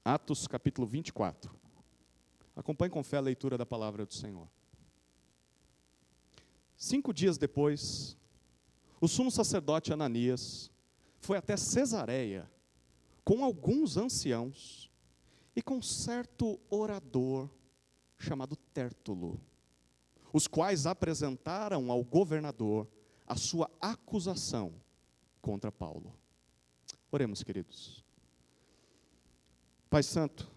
Atos capítulo 24. Acompanhe com fé a leitura da palavra do Senhor. 5 dias depois, o sumo sacerdote Ananias foi até Cesareia com alguns anciãos e com certo orador chamado Tértulo, os quais apresentaram ao governador a sua acusação contra Paulo. Oremos, queridos. Pai Santo,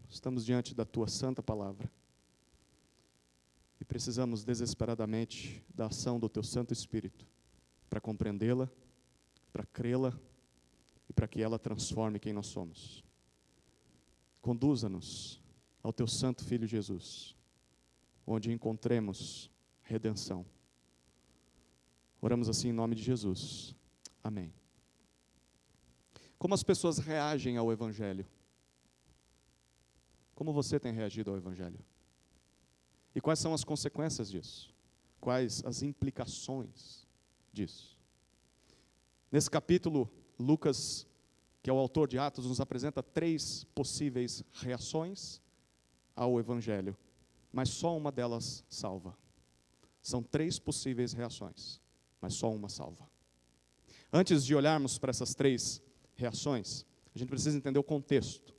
estamos diante da Tua santa palavra e precisamos desesperadamente da ação do Teu Santo Espírito para compreendê-la, para crê-la e para que ela transforme quem nós somos. Conduza-nos ao Teu Santo Filho Jesus, onde encontremos redenção. Oramos assim em nome de Jesus. Amém. Como as pessoas reagem ao Evangelho? Como você tem reagido ao Evangelho? E quais são as consequências disso? Quais as implicações disso? Nesse capítulo, Lucas, que é o autor de Atos, nos apresenta 3 possíveis reações ao Evangelho, mas só uma delas salva. São 3 possíveis reações, mas só uma salva. Antes de olharmos para essas 3 reações, a gente precisa entender o contexto.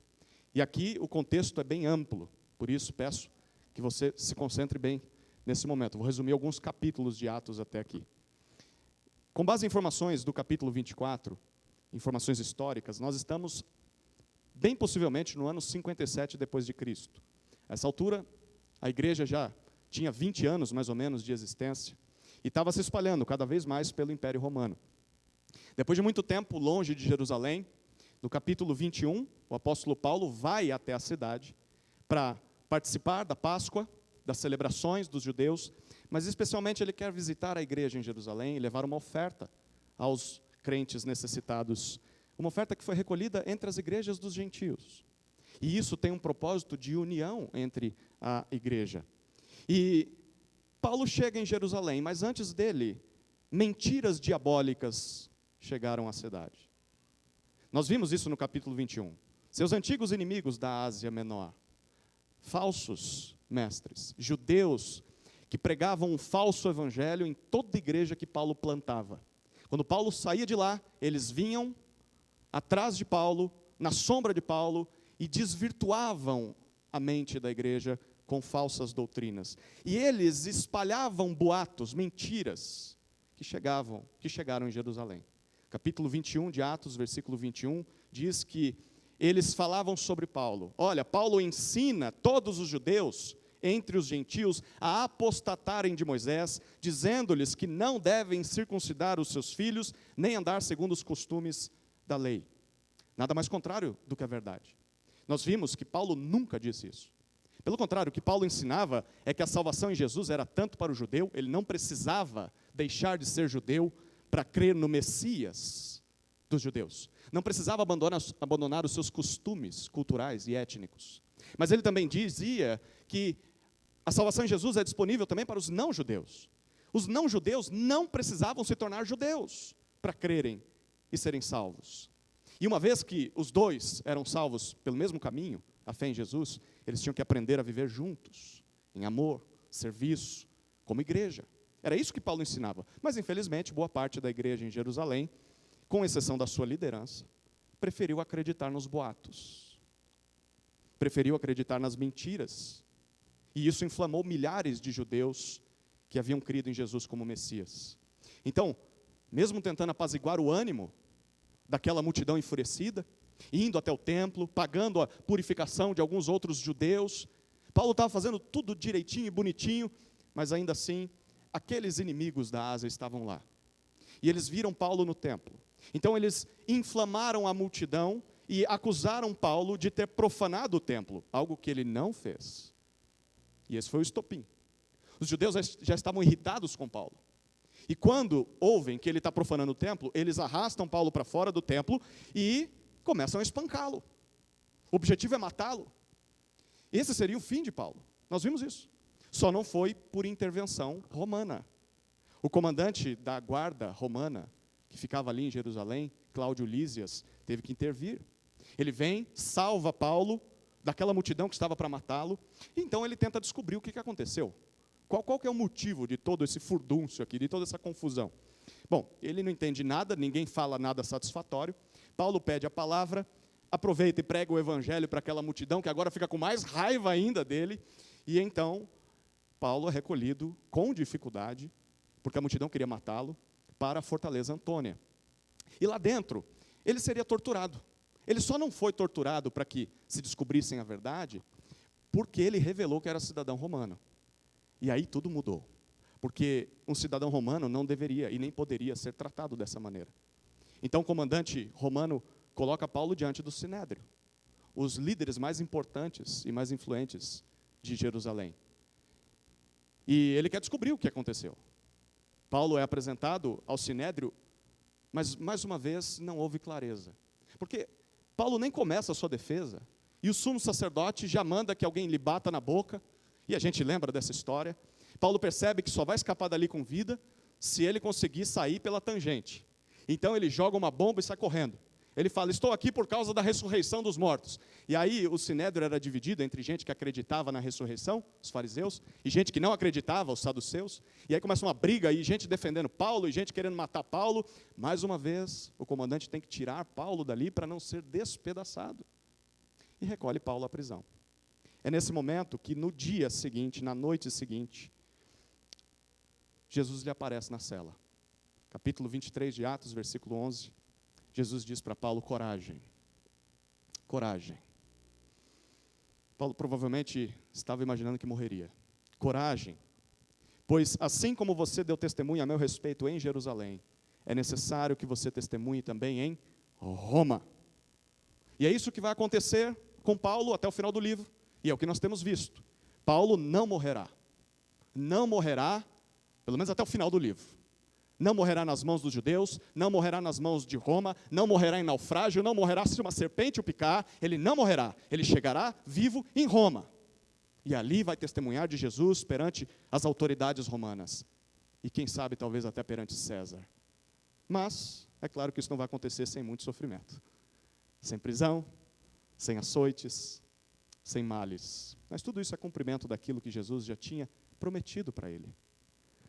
E aqui o contexto é bem amplo, por isso peço que você se concentre bem nesse momento. Vou resumir alguns capítulos de Atos até aqui. Com base em informações do capítulo 24, informações históricas, nós estamos bem possivelmente no ano 57 depois de Cristo. A essa altura, a igreja já tinha 20 anos mais ou menos de existência e estava se espalhando cada vez mais pelo Império Romano. Depois de muito tempo longe de Jerusalém, no capítulo 21, o apóstolo Paulo vai até a cidade para participar da Páscoa, das celebrações dos judeus, mas especialmente ele quer visitar a igreja em Jerusalém e levar uma oferta aos crentes necessitados. Uma oferta que foi recolhida entre as igrejas dos gentios. E isso tem um propósito de união entre a igreja. E Paulo chega em Jerusalém, mas antes dele, mentiras diabólicas chegaram à cidade. Nós vimos isso no capítulo 21. Seus antigos inimigos da Ásia Menor, falsos mestres, judeus que pregavam um falso evangelho em toda igreja que Paulo plantava. Quando Paulo saía de lá, eles vinham atrás de Paulo, na sombra de Paulo, e desvirtuavam a mente da igreja com falsas doutrinas. E eles espalhavam boatos, mentiras, que chegaram em Jerusalém. Capítulo 21 de Atos, versículo 21, diz que eles falavam sobre Paulo. Olha, Paulo ensina todos os judeus, entre os gentios, a apostatarem de Moisés, dizendo-lhes que não devem circuncidar os seus filhos, nem andar segundo os costumes da lei. Nada mais contrário do que a verdade. Nós vimos que Paulo nunca disse isso. Pelo contrário, o que Paulo ensinava é que a salvação em Jesus era tanto para o judeu, ele não precisava deixar de ser judeu para crer no Messias dos judeus. Não precisava abandonar os seus costumes culturais e étnicos. Mas ele também dizia que a salvação em Jesus é disponível também para os não-judeus. Os não-judeus não precisavam se tornar judeus para crerem e serem salvos. E uma vez que os dois eram salvos pelo mesmo caminho, a fé em Jesus, eles tinham que aprender a viver juntos, em amor, serviço, como igreja. Era isso que Paulo ensinava. Mas, infelizmente, boa parte da igreja em Jerusalém, com exceção da sua liderança, preferiu acreditar nos boatos. Preferiu acreditar nas mentiras. E isso inflamou milhares de judeus que haviam crido em Jesus como Messias. Então, mesmo tentando apaziguar o ânimo daquela multidão enfurecida, indo até o templo, pagando a purificação de alguns outros judeus, Paulo estava fazendo tudo direitinho e bonitinho, mas ainda assim, aqueles inimigos da Ásia estavam lá. E eles viram Paulo no templo. Então eles inflamaram a multidão e acusaram Paulo de ter profanado o templo, algo que ele não fez. E esse foi o estopim. Os judeus já estavam irritados com Paulo. E quando ouvem que ele está profanando o templo, eles arrastam Paulo para fora do templo e começam a espancá-lo. O objetivo é matá-lo. Esse seria o fim de Paulo. Nós vimos isso. Só não foi por intervenção romana. O comandante da guarda romana, que ficava ali em Jerusalém, Cláudio Lísias, teve que intervir. Ele vem, salva Paulo daquela multidão que estava para matá-lo, e então ele tenta descobrir o que aconteceu. Qual que é o motivo de todo esse furdúncio aqui, de toda essa confusão? Bom, ele não entende nada, ninguém fala nada satisfatório. Paulo pede a palavra, aproveita e prega o evangelho para aquela multidão, que agora fica com mais raiva ainda dele, e então Paulo é recolhido com dificuldade, porque a multidão queria matá-lo, para a fortaleza Antônia. E lá dentro, ele seria torturado. Ele só não foi torturado para que se descobrissem a verdade, porque ele revelou que era cidadão romano. E aí tudo mudou. Porque um cidadão romano não deveria e nem poderia ser tratado dessa maneira. Então o comandante romano coloca Paulo diante do Sinédrio, os líderes mais importantes e mais influentes de Jerusalém. E ele quer descobrir o que aconteceu. Paulo é apresentado ao Sinédrio, mas mais uma vez não houve clareza. Porque Paulo nem começa a sua defesa, e o sumo sacerdote já manda que alguém lhe bata na boca, e a gente lembra dessa história. Paulo percebe que só vai escapar dali com vida se ele conseguir sair pela tangente. Então ele joga uma bomba e sai correndo. Ele fala, estou aqui por causa da ressurreição dos mortos. E aí o Sinédrio era dividido entre gente que acreditava na ressurreição, os fariseus, e gente que não acreditava, os saduceus. E aí começa uma briga aí, gente defendendo Paulo e gente querendo matar Paulo. Mais uma vez, o comandante tem que tirar Paulo dali para não ser despedaçado. E recolhe Paulo à prisão. É nesse momento que no dia seguinte, na noite seguinte, Jesus lhe aparece na cela. Capítulo 23 de Atos, versículo 11. Jesus diz para Paulo, coragem, coragem. Paulo provavelmente estava imaginando que morreria. Coragem, pois assim como você deu testemunho a meu respeito em Jerusalém, é necessário que você testemunhe também em Roma. E é isso que vai acontecer com Paulo até o final do livro, e é o que nós temos visto. Paulo não morrerá, pelo menos até o final do livro. Não morrerá nas mãos dos judeus, não morrerá nas mãos de Roma, não morrerá em naufrágio, não morrerá se uma serpente o picar, ele não morrerá, ele chegará vivo em Roma. E ali vai testemunhar de Jesus perante as autoridades romanas. E quem sabe, talvez até perante César. Mas, é claro que isso não vai acontecer sem muito sofrimento. Sem prisão, sem açoites, sem males. Mas tudo isso é cumprimento daquilo que Jesus já tinha prometido para ele.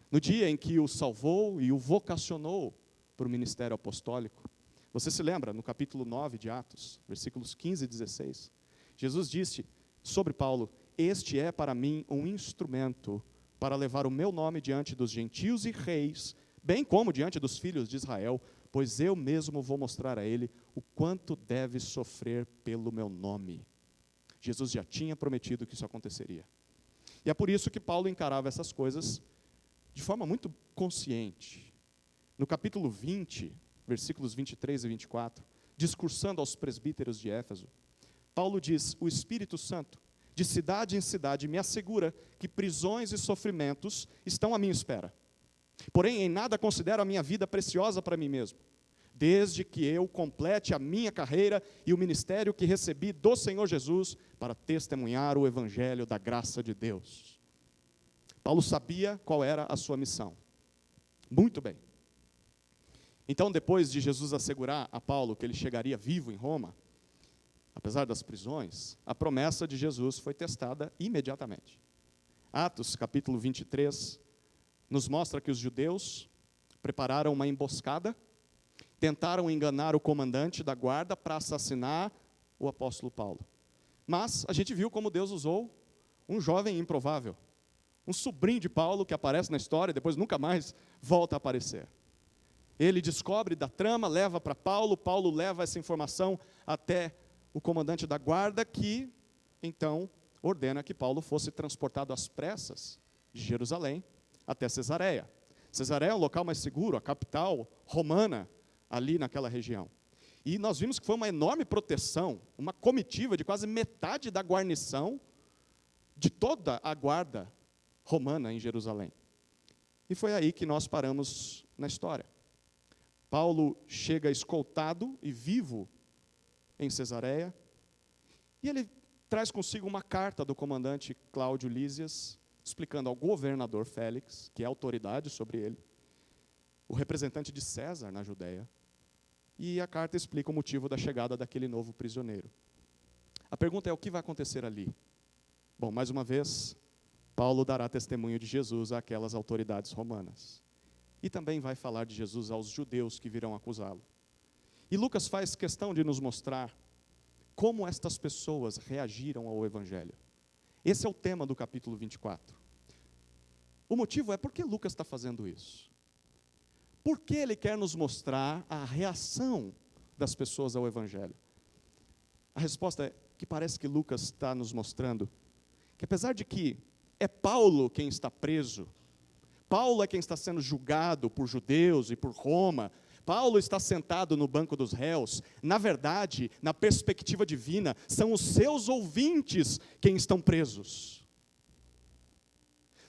No dia em que o salvou e o vocacionou para o ministério apostólico, você se lembra, no capítulo 9 de Atos, versículos 15 e 16, Jesus disse sobre Paulo, este é para mim um instrumento para levar o meu nome diante dos gentios e reis, bem como diante dos filhos de Israel, pois eu mesmo vou mostrar a ele o quanto deve sofrer pelo meu nome. Jesus já tinha prometido que isso aconteceria. E é por isso que Paulo encarava essas coisas de forma muito consciente. No capítulo 20, versículos 23 e 24, discursando aos presbíteros de Éfeso, Paulo diz, o Espírito Santo, de cidade em cidade, me assegura que prisões e sofrimentos estão à minha espera. Porém, em nada considero a minha vida preciosa para mim mesmo, desde que eu complete a minha carreira e o ministério que recebi do Senhor Jesus para testemunhar o evangelho da graça de Deus. Paulo sabia qual era a sua missão. Muito bem. Então, depois de Jesus assegurar a Paulo que ele chegaria vivo em Roma, apesar das prisões, a promessa de Jesus foi testada imediatamente. Atos, capítulo 23, nos mostra que os judeus prepararam uma emboscada, tentaram enganar o comandante da guarda para assassinar o apóstolo Paulo. Mas a gente viu como Deus usou um jovem improvável, um sobrinho de Paulo que aparece na história e depois nunca mais volta a aparecer. Ele descobre da trama, leva para Paulo, Paulo leva essa informação até o comandante da guarda, que então ordena que Paulo fosse transportado às pressas de Jerusalém até Cesareia. Cesareia é um local mais seguro, a capital romana ali naquela região. E nós vimos que foi uma enorme proteção, uma comitiva de quase metade da guarnição de toda a guarda romana em Jerusalém. E foi aí que nós paramos na história. Paulo chega escoltado e vivo em Cesareia, e ele traz consigo uma carta do comandante Cláudio Lísias, explicando ao governador Félix, que é autoridade sobre ele, o representante de César na Judéia, E a carta explica o motivo da chegada daquele novo prisioneiro. A pergunta é: o que vai acontecer ali? Bom, mais uma vez, Paulo dará testemunho de Jesus àquelas autoridades romanas. E também vai falar de Jesus aos judeus que virão acusá-lo. E Lucas faz questão de nos mostrar como estas pessoas reagiram ao Evangelho. Esse é o tema do capítulo 24. O motivo é: por que Lucas está fazendo isso? Por que ele quer nos mostrar a reação das pessoas ao Evangelho? A resposta é que parece que Lucas está nos mostrando que, apesar de que é Paulo quem está preso, Paulo é quem está sendo julgado por judeus e por Roma, Paulo está sentado no banco dos réus, na verdade, na perspectiva divina, são os seus ouvintes quem estão presos.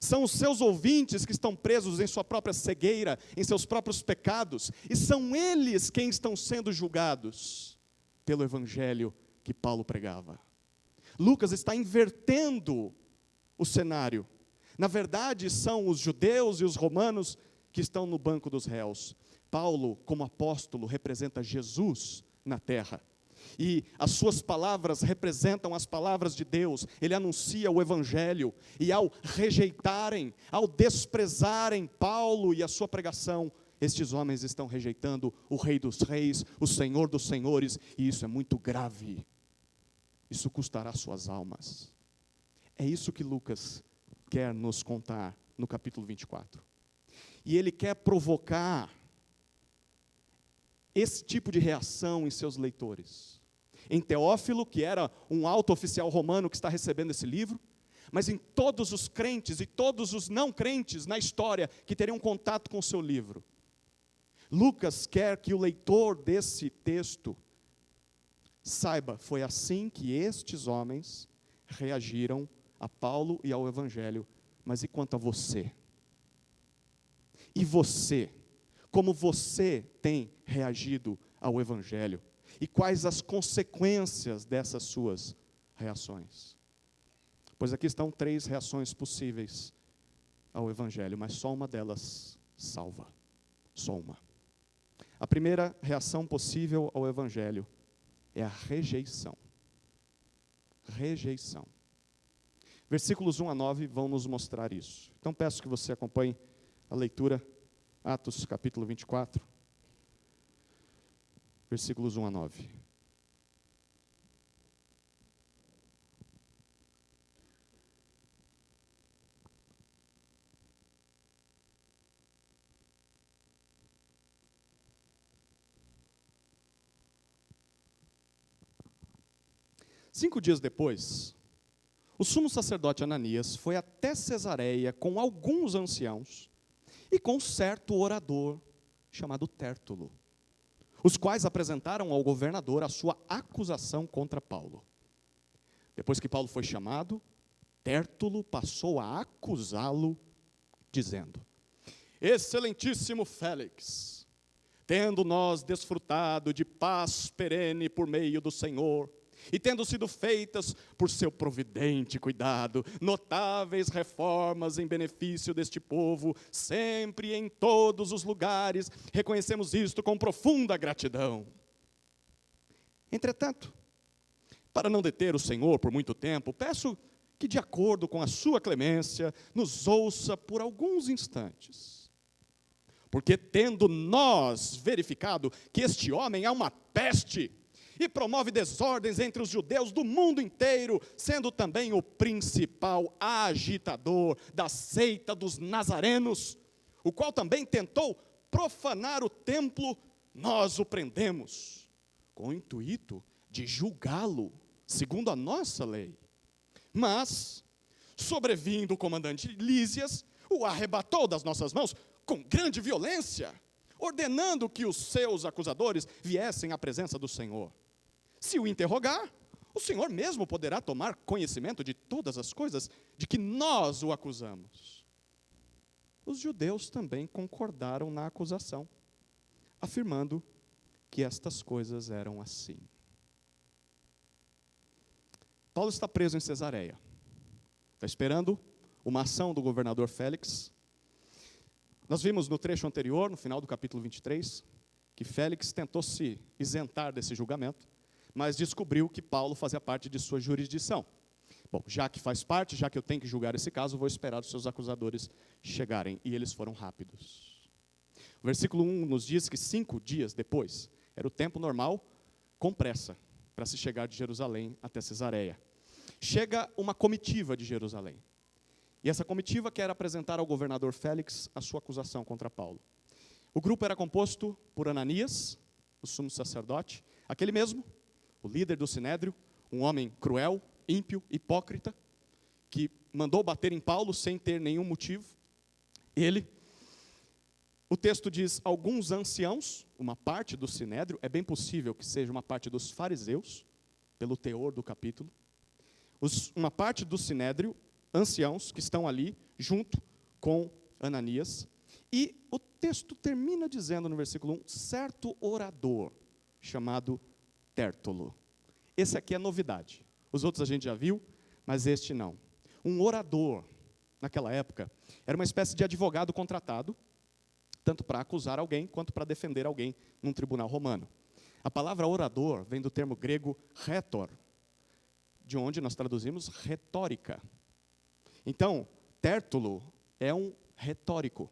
São os seus ouvintes que estão presos em sua própria cegueira, em seus próprios pecados, e são eles quem estão sendo julgados pelo Evangelho que Paulo pregava. Lucas está invertendo o cenário. Na verdade, são os judeus e os romanos que estão no banco dos réus. Paulo, como apóstolo, representa Jesus na terra. E as suas palavras representam as palavras de Deus. Ele anuncia o Evangelho. E ao rejeitarem, ao desprezarem Paulo e a sua pregação, estes homens estão rejeitando o Rei dos Reis, o Senhor dos Senhores. E isso é muito grave. Isso custará suas almas. É isso que Lucas quer nos contar no capítulo 24. E ele quer provocar esse tipo de reação em seus leitores. Em Teófilo, que era um alto oficial romano que está recebendo esse livro, mas em todos os crentes e todos os não crentes na história que teriam contato com o seu livro. Lucas quer que o leitor desse texto saiba: foi assim que estes homens reagiram a Paulo e ao Evangelho. Mas e quanto a você? E você? Como você tem reagido ao Evangelho? E quais as consequências dessas suas reações? Pois aqui estão 3 reações possíveis ao Evangelho, mas só uma delas salva. Só uma. A primeira reação possível ao Evangelho é a rejeição. Rejeição. Versículos 1 a 9 vão nos mostrar isso. Então peço que você acompanhe a leitura, Atos capítulo 24, versículos 1 a 9. Cinco dias depois, o sumo sacerdote Ananias foi até Cesareia com alguns anciãos e com um certo orador chamado Tértulo, os quais apresentaram ao governador a sua acusação contra Paulo. Depois que Paulo foi chamado, Tértulo passou a acusá-lo, dizendo: Excelentíssimo Félix, tendo nós desfrutado de paz perene por meio do Senhor, e tendo sido feitas por seu providente cuidado notáveis reformas em benefício deste povo, sempre e em todos os lugares, reconhecemos isto com profunda gratidão. Entretanto, para não deter o Senhor por muito tempo, peço que, de acordo com a sua clemência, nos ouça por alguns instantes. Porque tendo nós verificado que este homem é uma peste, e promove desordens entre os judeus do mundo inteiro, sendo também o principal agitador da seita dos nazarenos, o qual também tentou profanar o templo, nós o prendemos, com o intuito de julgá-lo, segundo a nossa lei. Mas, sobrevindo o comandante Lísias, o arrebatou das nossas mãos com grande violência, ordenando que os seus acusadores viessem à presença do Senhor. Se o interrogar, o Senhor mesmo poderá tomar conhecimento de todas as coisas de que nós o acusamos. Os judeus também concordaram na acusação, afirmando que estas coisas eram assim. Paulo está preso em Cesareia. Está esperando uma ação do governador Félix. Nós vimos no trecho anterior, no final do capítulo 23, que Félix tentou se isentar desse julgamento, mas descobriu que Paulo fazia parte de sua jurisdição. Bom, já que faz parte, já que eu tenho que julgar esse caso, vou esperar os seus acusadores chegarem. E eles foram rápidos. O versículo 1 nos diz que 5 dias depois, era o tempo normal, com pressa, para se chegar de Jerusalém até Cesareia. Chega uma comitiva de Jerusalém. E essa comitiva quer apresentar ao governador Félix a sua acusação contra Paulo. O grupo era composto por Ananias, o sumo sacerdote, aquele mesmo, o líder do Sinédrio, um homem cruel, ímpio, hipócrita, que mandou bater em Paulo sem ter nenhum motivo. Ele, o texto diz, alguns anciãos, uma parte do Sinédrio, é bem possível que seja uma parte dos fariseus, pelo teor do capítulo, uma parte do Sinédrio, anciãos que estão ali, junto com Ananias, e o texto termina dizendo no versículo 1, certo orador, chamado Tértulo. Esse aqui é novidade. Os outros a gente já viu, mas este não. Um orador, naquela época, era uma espécie de advogado contratado, tanto para acusar alguém, quanto para defender alguém num tribunal romano. A palavra orador vem do termo grego rhetor, de onde nós traduzimos retórica. Então, Tértulo é um retórico.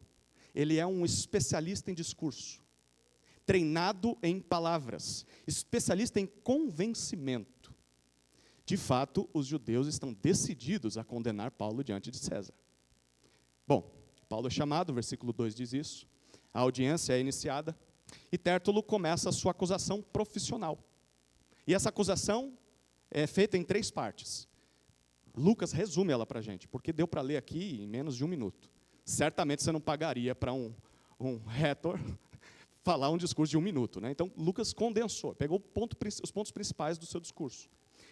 Ele é um especialista em discurso, treinado em palavras, especialista em convencimento. De fato, os judeus estão decididos a condenar Paulo diante de César. Bom, Paulo é chamado, o versículo 2 diz isso, a audiência é iniciada, e Tértulo começa a sua acusação profissional. E essa acusação é feita em 3 partes. Lucas resume ela para a gente, porque deu para ler aqui em menos de 1 minuto. Certamente você não pagaria para um retor falar um discurso de 1 minuto, né? Então, Lucas condensou, pegou os pontos principais do seu discurso.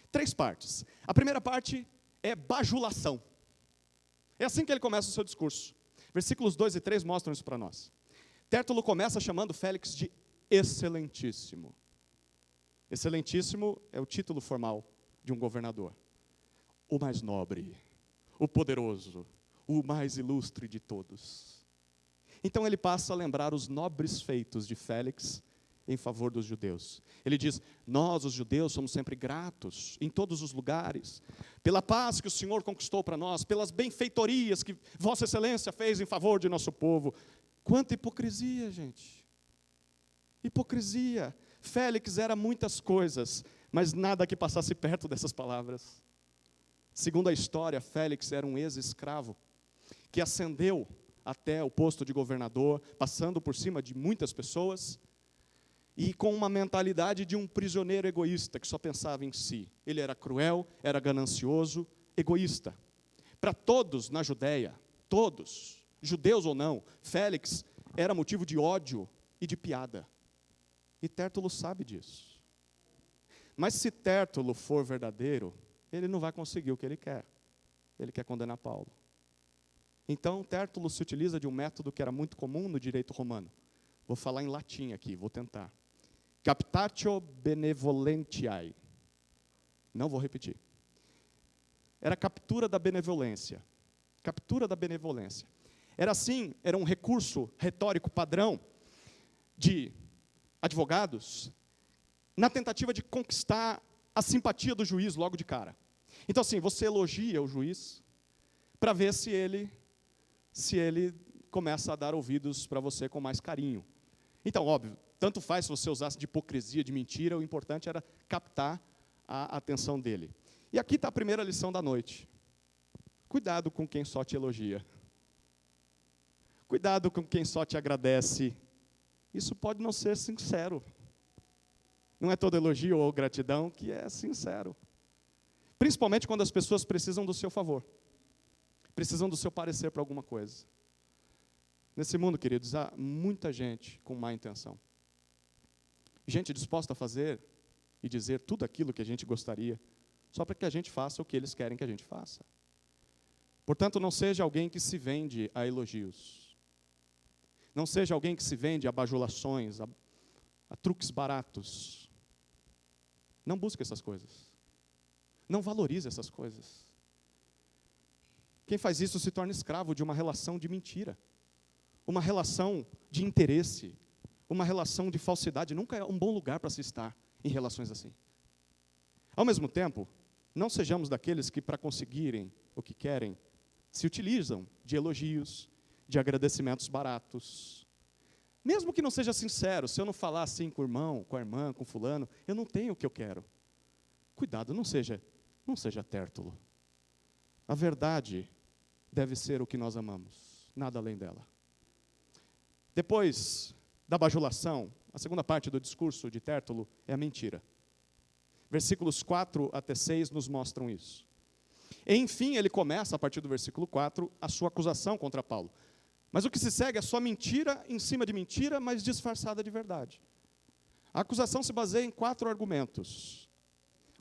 3 partes. A primeira parte é bajulação. É assim que ele começa o seu discurso. Versículos 2 e 3 mostram isso para nós. Tértulo começa chamando Félix de excelentíssimo. Excelentíssimo é o título formal de um governador. O mais nobre, o poderoso, o mais ilustre de todos. Então ele passa a lembrar os nobres feitos de Félix em favor dos judeus. Ele diz, nós os judeus somos sempre gratos, em todos os lugares, pela paz que o Senhor conquistou para nós, pelas benfeitorias que Vossa Excelência fez em favor de nosso povo. Quanta hipocrisia, gente. Hipocrisia. Félix era muitas coisas, mas nada que passasse perto dessas palavras. Segundo a história, Félix era um ex-escravo, que ascendeu até o posto de governador, passando por cima de muitas pessoas, e com uma mentalidade de um prisioneiro egoísta, que só pensava em si. Ele era cruel, era ganancioso, egoísta. Para todos na Judéia, todos, judeus ou não, Félix era motivo de ódio e de piada. E Tértulo sabe disso. Mas se Tértulo for verdadeiro, ele não vai conseguir o que ele quer. Ele quer condenar Paulo. Então, Tértulo se utiliza de um método que era muito comum no direito romano. Vou falar em latim aqui, vou tentar. Captatio benevolentiae. Não vou repetir. Era captura da benevolência. Captura da benevolência. Era assim, era um recurso retórico padrão de advogados na tentativa de conquistar a simpatia do juiz logo de cara. Então, assim, você elogia o juiz para ver se ele começa a dar ouvidos para você com mais carinho. Então, óbvio, tanto faz se você usasse de hipocrisia, de mentira, o importante era captar a atenção dele. E aqui está a primeira lição da noite. Cuidado com quem só te elogia. Cuidado com quem só te agradece. Isso pode não ser sincero. Não é todo elogio ou gratidão que é sincero. Principalmente quando as pessoas precisam do seu favor. Precisam do seu parecer para alguma coisa. Nesse mundo, queridos, há muita gente com má intenção. Gente disposta a fazer e dizer tudo aquilo que a gente gostaria, só para que a gente faça o que eles querem que a gente faça. Portanto, não seja alguém que se vende a elogios. Não seja alguém que se vende a bajulações, a truques baratos. Não busque essas coisas. Não valorize essas coisas. Quem faz isso se torna escravo de uma relação de mentira. Uma relação de interesse. uma relação de falsidade. Nunca é um bom lugar para se estar em relações assim. Ao mesmo tempo, não sejamos daqueles que, para conseguirem o que querem, se utilizam de elogios, de agradecimentos baratos. Mesmo que não seja sincero, se eu não falar assim com o irmão, com a irmã, com fulano, eu não tenho o que eu quero. Cuidado, não seja tértulo. A verdade deve ser o que nós amamos, nada além dela. Depois da bajulação, a segunda parte do discurso de Tértulo é a mentira. Versículos 4 até 6 nos mostram isso. Enfim, ele começa, a partir do versículo 4, a sua acusação contra Paulo. Mas o que se segue é só mentira em cima de mentira, mas disfarçada de verdade. A acusação se baseia em 4 argumentos.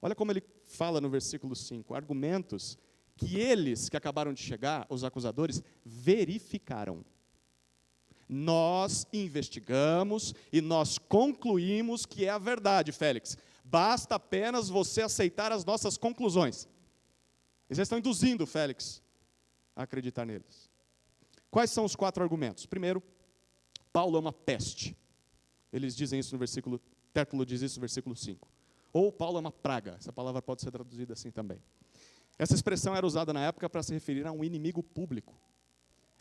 Olha como ele fala no versículo 5. Argumentos que eles que acabaram de chegar, os acusadores, verificaram. Nós investigamos e nós concluímos que é a verdade, Félix. Basta apenas você aceitar as nossas conclusões. Eles estão induzindo Félix a acreditar neles. Quais são os 4 argumentos? Primeiro, Paulo é uma peste. Eles dizem isso no versículo, Tértulo diz isso no versículo 5. Ou Paulo é uma praga. Essa palavra pode ser traduzida assim também. Essa expressão era usada na época para se referir a um inimigo público,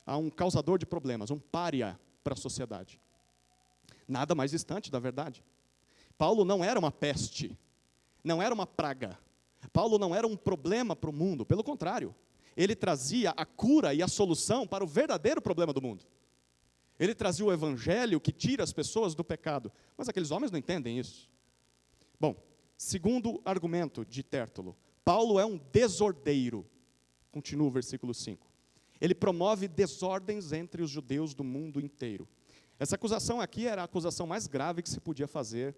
a um causador de problemas, um pária para a sociedade. Nada mais distante da verdade. Paulo não era uma peste, não era uma praga. Paulo não era um problema para o mundo, pelo contrário. Ele trazia a cura e a solução para o verdadeiro problema do mundo. Ele trazia o evangelho que tira as pessoas do pecado. Mas aqueles homens não entendem isso. Bom, segundo argumento de Tértulo, Paulo é um desordeiro. Continua o versículo 5. Ele promove desordens entre os judeus do mundo inteiro. Essa acusação aqui era a acusação mais grave que se podia fazer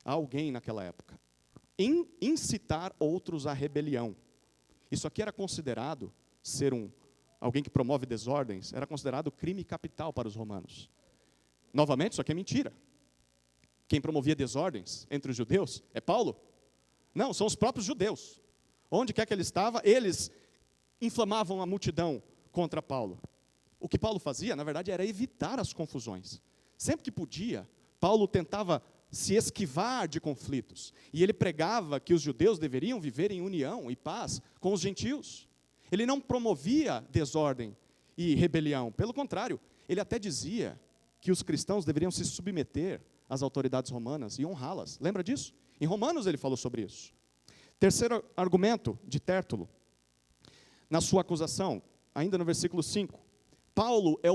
a alguém naquela época. Incitar outros à rebelião. Isso aqui era considerado ser alguém que promove desordens, era considerado crime capital para os romanos. Novamente, isso aqui é mentira. Quem promovia desordens entre os judeus é Paulo? Não, são os próprios judeus. Onde quer que ele estava, eles inflamavam a multidão contra Paulo. O que Paulo fazia, na verdade, era evitar as confusões. Sempre que podia, Paulo tentava se esquivar de conflitos. E ele pregava que os judeus deveriam viver em união e paz com os gentios. Ele não promovia desordem e rebelião. Pelo contrário, ele até dizia que os cristãos deveriam se submeter às autoridades romanas e honrá-las. Lembra disso? Em Romanos ele falou sobre isso. Terceiro argumento de Tértulo, na sua acusação, ainda no versículo 5, Paulo é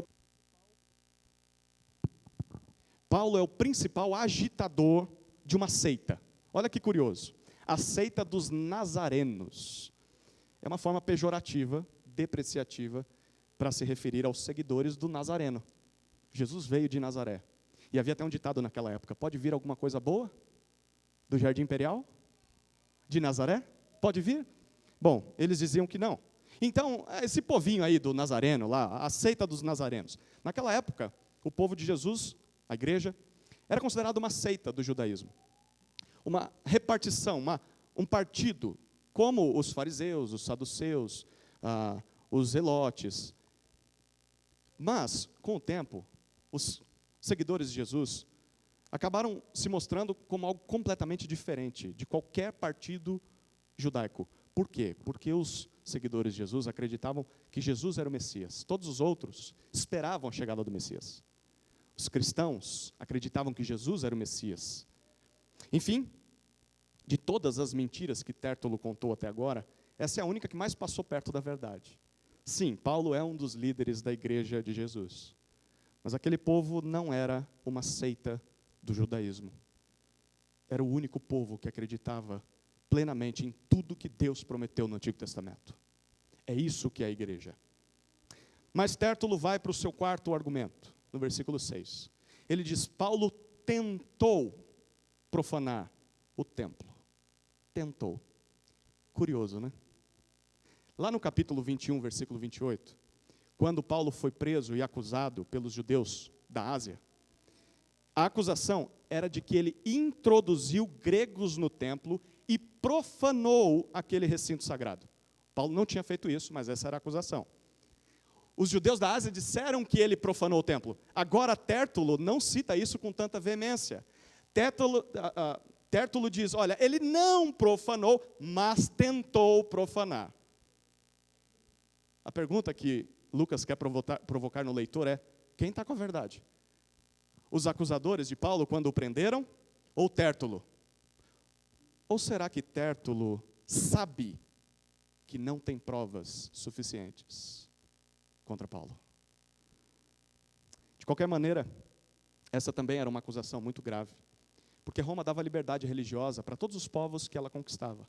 o principal agitador de uma seita. Olha que curioso. A seita dos nazarenos. É uma forma pejorativa, depreciativa, para se referir aos seguidores do Nazareno. Jesus veio de Nazaré. E havia até um ditado naquela época: pode vir alguma coisa boa do Jardim Imperial? De Nazaré? Pode vir? Bom, eles diziam que não. Então, esse povinho aí do Nazareno, lá, a seita dos nazarenos. Naquela época, o povo de Jesus, a igreja, era considerado uma seita do judaísmo. Uma repartição, um partido, como os fariseus, os saduceus, os zelotes. Mas, com o tempo, os seguidores de Jesus acabaram se mostrando como algo completamente diferente de qualquer partido judaico. Por quê? Porque os seguidores de Jesus acreditavam que Jesus era o Messias. Todos os outros esperavam a chegada do Messias. Os cristãos acreditavam que Jesus era o Messias. Enfim, de todas as mentiras que Tértulo contou até agora, essa é a única que mais passou perto da verdade. Sim, Paulo é um dos líderes da igreja de Jesus. Mas aquele povo não era uma seita do judaísmo. Era o único povo que acreditava plenamente em tudo que Deus prometeu no Antigo Testamento. É isso que é a igreja. Mas Tértulo vai para o seu quarto argumento, no versículo 6. Ele diz: Paulo tentou profanar o templo. Tentou. Curioso, né? Lá no capítulo 21, versículo 28, quando Paulo foi preso e acusado pelos judeus da Ásia, a acusação era de que ele introduziu gregos no templo e profanou aquele recinto sagrado. Paulo não tinha feito isso, mas essa era a acusação. Os judeus da Ásia disseram que ele profanou o templo. Agora Tértulo não cita isso com tanta veemência. Tértulo diz, olha, ele não profanou, mas tentou profanar. A pergunta que Lucas quer provocar no leitor é, quem está com a verdade? Os acusadores de Paulo quando o prenderam? Ou Tértulo? Ou será que Tértulo sabe que não tem provas suficientes contra Paulo? De qualquer maneira, essa também era uma acusação muito grave, porque Roma dava liberdade religiosa para todos os povos que ela conquistava,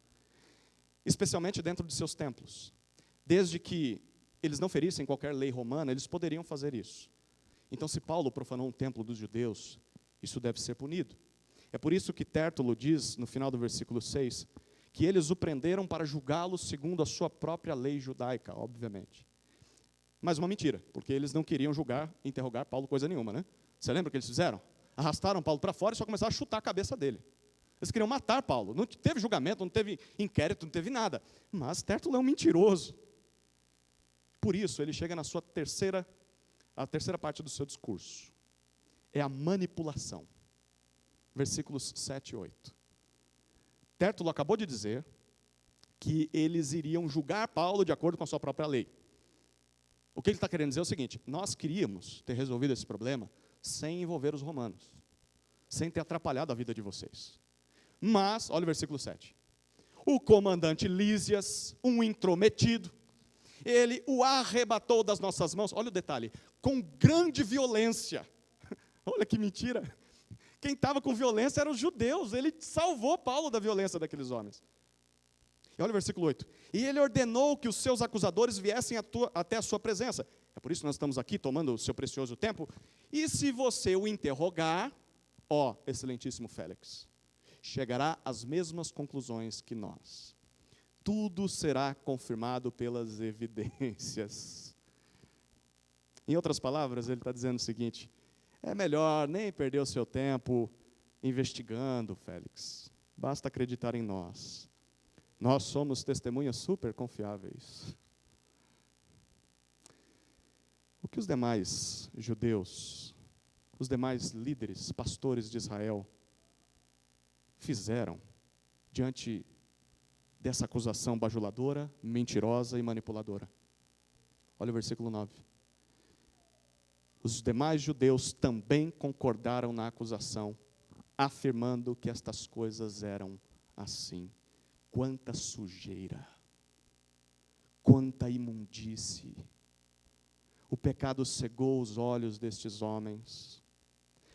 especialmente dentro de seus templos. Desde que eles não ferissem qualquer lei romana, eles poderiam fazer isso. Então, se Paulo profanou um templo dos judeus, isso deve ser punido. É por isso que Tértulo diz, no final do versículo 6, que eles o prenderam para julgá-lo segundo a sua própria lei judaica, obviamente. Mas uma mentira, porque eles não queriam interrogar Paulo coisa nenhuma, né? Você lembra o que eles fizeram? Arrastaram Paulo para fora e só começaram a chutar a cabeça dele. Eles queriam matar Paulo. Não teve julgamento, não teve inquérito, não teve nada. Mas Tértulo é um mentiroso. Por isso, ele chega na sua terceira parte do seu discurso. É a manipulação. Versículos 7 e 8. Tértulo acabou de dizer que eles iriam julgar Paulo de acordo com a sua própria lei. O que ele está querendo dizer é o seguinte, nós queríamos ter resolvido esse problema sem envolver os romanos, sem ter atrapalhado a vida de vocês. Mas, olha o versículo 7. O comandante Lísias, um intrometido, ele o arrebatou das nossas mãos, olha o detalhe, com grande violência. Olha que mentira. Quem estava com violência eram os judeus, ele salvou Paulo da violência daqueles homens. E olha o versículo 8. E ele ordenou que os seus acusadores viessem até a sua presença. É por isso que nós estamos aqui tomando o seu precioso tempo. E se você o interrogar, ó, excelentíssimo Félix, chegará às mesmas conclusões que nós. Tudo será confirmado pelas evidências. Em outras palavras, ele está dizendo o seguinte, é melhor nem perder o seu tempo investigando, Félix. Basta acreditar em nós. Nós somos testemunhas super confiáveis. O que os demais judeus, os demais líderes, pastores de Israel, fizeram diante dessa acusação bajuladora, mentirosa e manipuladora? Olha o versículo 9. Os demais judeus também concordaram na acusação, afirmando que estas coisas eram assim. Quanta sujeira, quanta imundície. O pecado cegou os olhos destes homens,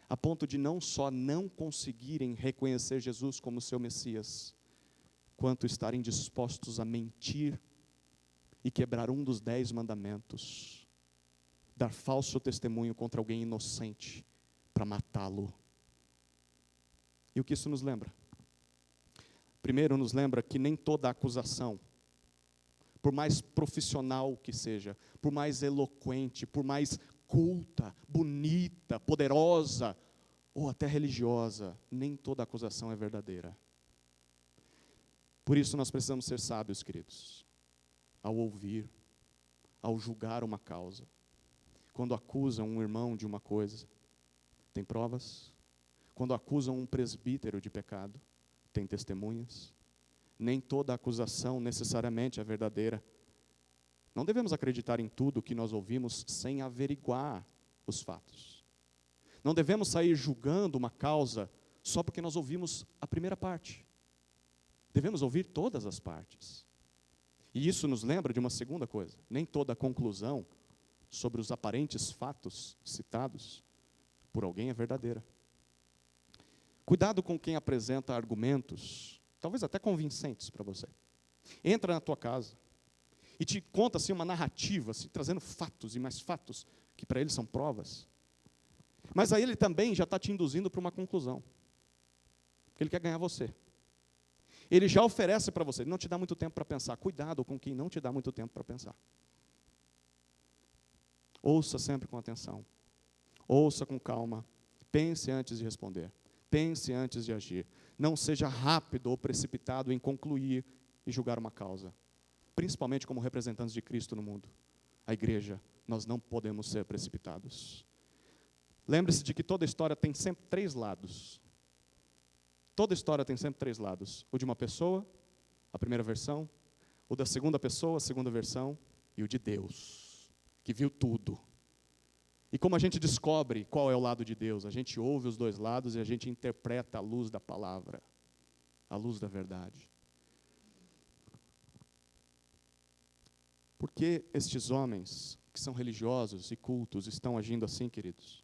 a ponto de não só não conseguirem reconhecer Jesus como seu Messias, quanto estarem dispostos a mentir e quebrar um dos 10 mandamentos, dar falso testemunho contra alguém inocente para matá-lo. E o que isso nos lembra? Primeiro, nos lembra que nem toda acusação, por mais profissional que seja, por mais eloquente, por mais culta, bonita, poderosa, ou até religiosa, nem toda acusação é verdadeira. Por isso nós precisamos ser sábios, queridos, ao ouvir, ao julgar uma causa. Quando acusam um irmão de uma coisa, tem provas? Quando acusam um presbítero de pecado, tem testemunhas? Nem toda acusação necessariamente é verdadeira. Não devemos acreditar em tudo que nós ouvimos sem averiguar os fatos. Não devemos sair julgando uma causa só porque nós ouvimos a primeira parte. Devemos ouvir todas as partes. E isso nos lembra de uma segunda coisa. Nem toda conclusão sobre os aparentes fatos citados por alguém é verdadeira. Cuidado com quem apresenta argumentos, talvez até convincentes para você. Entra na tua casa e te conta assim, uma narrativa, assim, trazendo fatos e mais fatos, que para ele são provas. Mas aí ele também já está te induzindo para uma conclusão. Porque ele quer ganhar você. Ele já oferece para você, ele não te dá muito tempo para pensar. Cuidado com quem não te dá muito tempo para pensar. Ouça sempre com atenção. Ouça com calma. Pense antes de responder. Pense antes de agir. Não seja rápido ou precipitado em concluir e julgar uma causa. Principalmente como representantes de Cristo no mundo. a igreja, nós não podemos ser precipitados. Lembre-se de que toda história tem sempre 3 lados. Toda história tem sempre 3 lados. O de uma pessoa, a primeira versão, o da segunda pessoa, a segunda versão, e o de Deus, que viu tudo. E como a gente descobre qual é o lado de Deus? A gente ouve os 2 lados e a gente interpreta à luz da palavra, à luz da verdade. Por que estes homens, que são religiosos e cultos, estão agindo assim, queridos?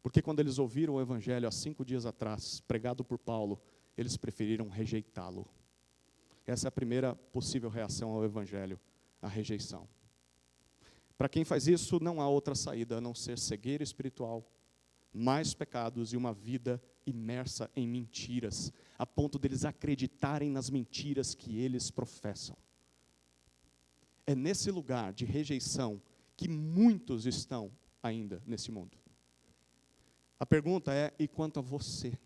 Porque quando eles ouviram o Evangelho há 5 dias atrás, pregado por Paulo, eles preferiram rejeitá-lo. Essa é a primeira possível reação ao Evangelho, a rejeição. Para quem faz isso, não há outra saída a não ser cegueira espiritual, mais pecados e uma vida imersa em mentiras, a ponto deles acreditarem nas mentiras que eles professam. É nesse lugar de rejeição que muitos estão ainda nesse mundo. A pergunta é, e quanto a você?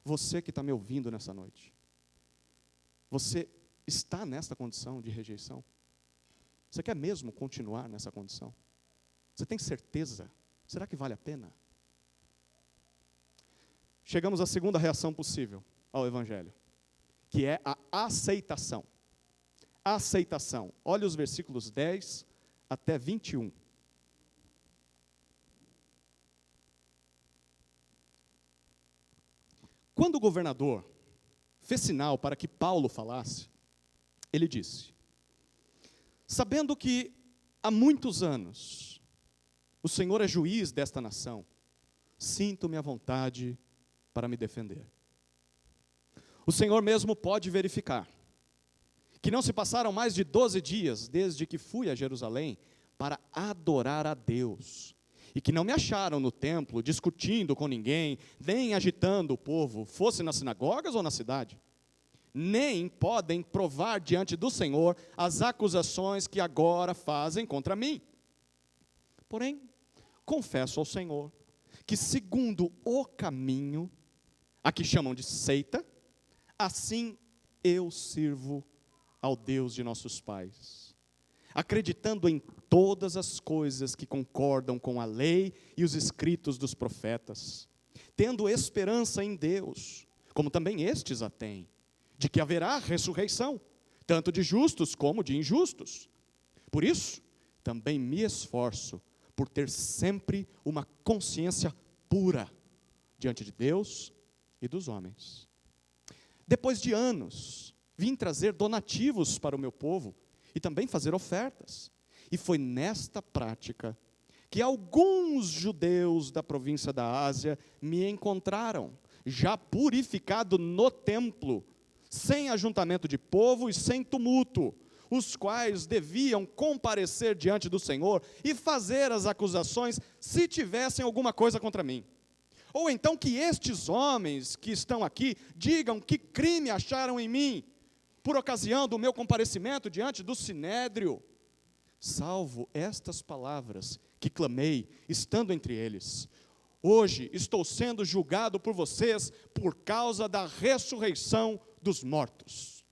Você que está me ouvindo nessa noite, você está nessa condição de rejeição? Você quer mesmo continuar nessa condição? Você tem certeza? Será que vale a pena? Chegamos à segunda reação possível ao Evangelho, que é a aceitação. Aceitação. Olha os versículos 10 até 21. Quando o governador fez sinal para que Paulo falasse, ele disse: sabendo que há muitos anos o Senhor é juiz desta nação, sinto-me à vontade para me defender. O Senhor mesmo pode verificar que não se passaram mais de 12 dias desde que fui a Jerusalém para adorar a Deus, e que não me acharam no templo discutindo com ninguém, nem agitando o povo, fosse nas sinagogas ou na cidade. Nem podem provar diante do Senhor as acusações que agora fazem contra mim. Porém, confesso ao Senhor que segundo o caminho, a que chamam de seita, assim eu sirvo ao Deus de nossos pais, acreditando em todas as coisas que concordam com a lei e os escritos dos profetas, tendo esperança em Deus, como também estes a têm, de que haverá ressurreição, tanto de justos como de injustos. Por isso, também me esforço por ter sempre uma consciência pura diante de Deus e dos homens. Depois de anos, vim trazer donativos para o meu povo e também fazer ofertas. E foi nesta prática que alguns judeus da província da Ásia me encontraram, já purificado no templo, sem ajuntamento de povo e sem tumulto, os quais deviam comparecer diante do Senhor e fazer as acusações se tivessem alguma coisa contra mim. Ou então que estes homens que estão aqui digam que crime acharam em mim, por ocasião do meu comparecimento diante do Sinédrio. Salvo estas palavras que clamei, estando entre eles. Hoje estou sendo julgado por vocês por causa da ressurreição dos mortos.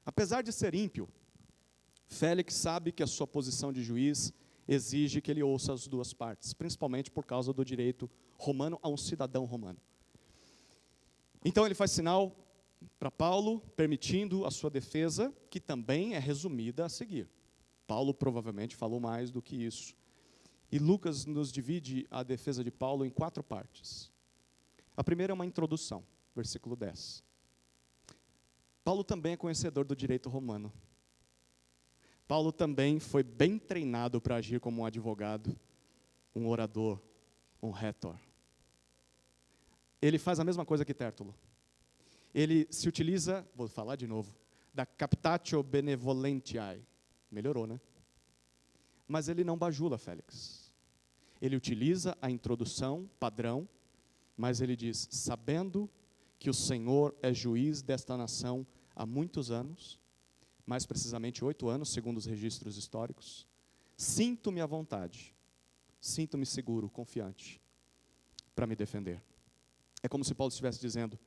Apesar de ser ímpio, Félix sabe que a sua posição de juiz exige que ele ouça as 2 partes, principalmente por causa do direito romano a um cidadão romano. Então ele faz sinal para Paulo, permitindo a sua defesa, que também é resumida a seguir. Paulo provavelmente falou mais do que isso. E Lucas nos divide a defesa de Paulo em 4 partes. A primeira é uma introdução, versículo 10. Paulo também é conhecedor do direito romano. Paulo também foi bem treinado para agir como um advogado, um orador, um rétor. Ele faz a mesma coisa que Tértulo. Ele se utiliza, vou falar de novo, da captatio benevolentiae. Melhorou, né? Mas ele não bajula Félix. Ele utiliza a introdução padrão, mas ele diz, sabendo que o Senhor é juiz desta nação há muitos anos, mais precisamente 8 anos, segundo os registros históricos, sinto-me à vontade, sinto-me seguro, confiante, para me defender. É como se Paulo estivesse dizendo,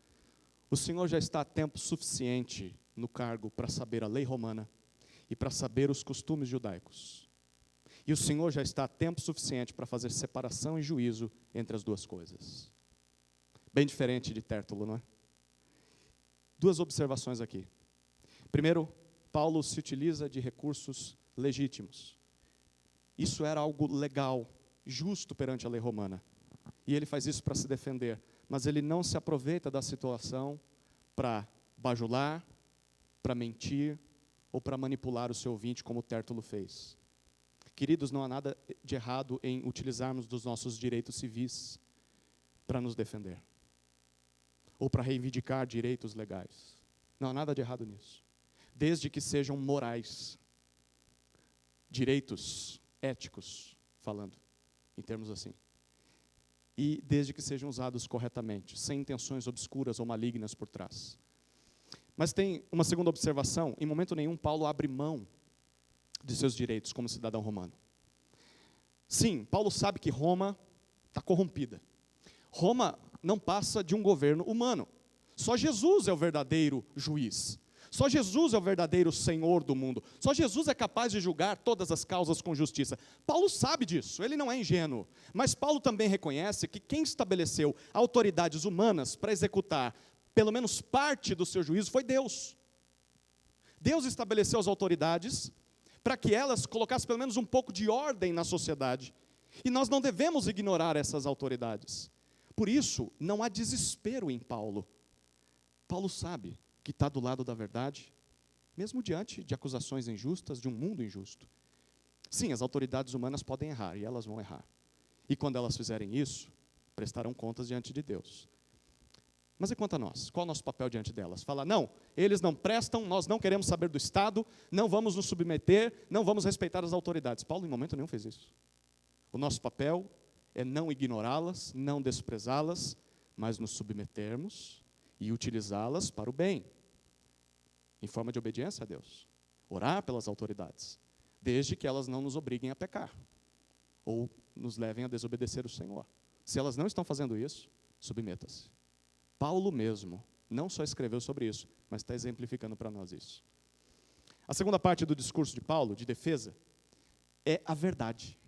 o Senhor já está há tempo suficiente no cargo para saber a lei romana, e para saber os costumes judaicos. E o Senhor já está há tempo suficiente para fazer separação e juízo entre as duas coisas. Bem diferente de Tértulo, não é? Duas observações aqui. Primeiro, Paulo se utiliza de recursos legítimos. Isso era algo legal, justo perante a lei romana. E ele faz isso para se defender. Mas ele não se aproveita da situação para bajular, para mentir ou para manipular o seu ouvinte, como Tértulo fez. Queridos, não há nada de errado em utilizarmos dos nossos direitos civis para nos defender. Ou para reivindicar direitos legais. Não há nada de errado nisso. Desde que sejam morais. Direitos éticos, falando, em termos assim. E desde que sejam usados corretamente, sem intenções obscuras ou malignas por trás. Mas tem uma segunda observação. Em momento nenhum, Paulo abre mão de seus direitos como cidadão romano. Sim, Paulo sabe que Roma está corrompida. Roma não passa de um governo humano. Só Jesus é o verdadeiro juiz. Só Jesus é o verdadeiro Senhor do mundo. Só Jesus é capaz de julgar todas as causas com justiça. Paulo sabe disso, ele não é ingênuo. Mas Paulo também reconhece que quem estabeleceu autoridades humanas para executar pelo menos parte do seu juízo foi Deus. Deus estabeleceu as autoridades para que elas colocassem pelo menos um pouco de ordem na sociedade. E nós não devemos ignorar essas autoridades. Por isso, não há desespero em Paulo. Paulo sabe que está do lado da verdade, mesmo diante de acusações injustas, de um mundo injusto. Sim, as autoridades humanas podem errar, e elas vão errar. E quando elas fizerem isso, prestarão contas diante de Deus. Mas e quanto a nós? Qual é o nosso papel diante delas? Falar, não, eles não prestam, nós não queremos saber do Estado, não vamos nos submeter, não vamos respeitar as autoridades. Paulo, em momento nenhum, fez isso. O nosso papel é não ignorá-las, não desprezá-las, mas nos submetermos e utilizá-las para o bem, em forma de obediência a Deus. Orar pelas autoridades, desde que elas não nos obriguem a pecar, ou nos levem a desobedecer o Senhor. Se elas não estão fazendo isso, submeta-se. Paulo mesmo não só escreveu sobre isso, mas está exemplificando para nós isso. A segunda parte do discurso de Paulo, de defesa, é a verdade.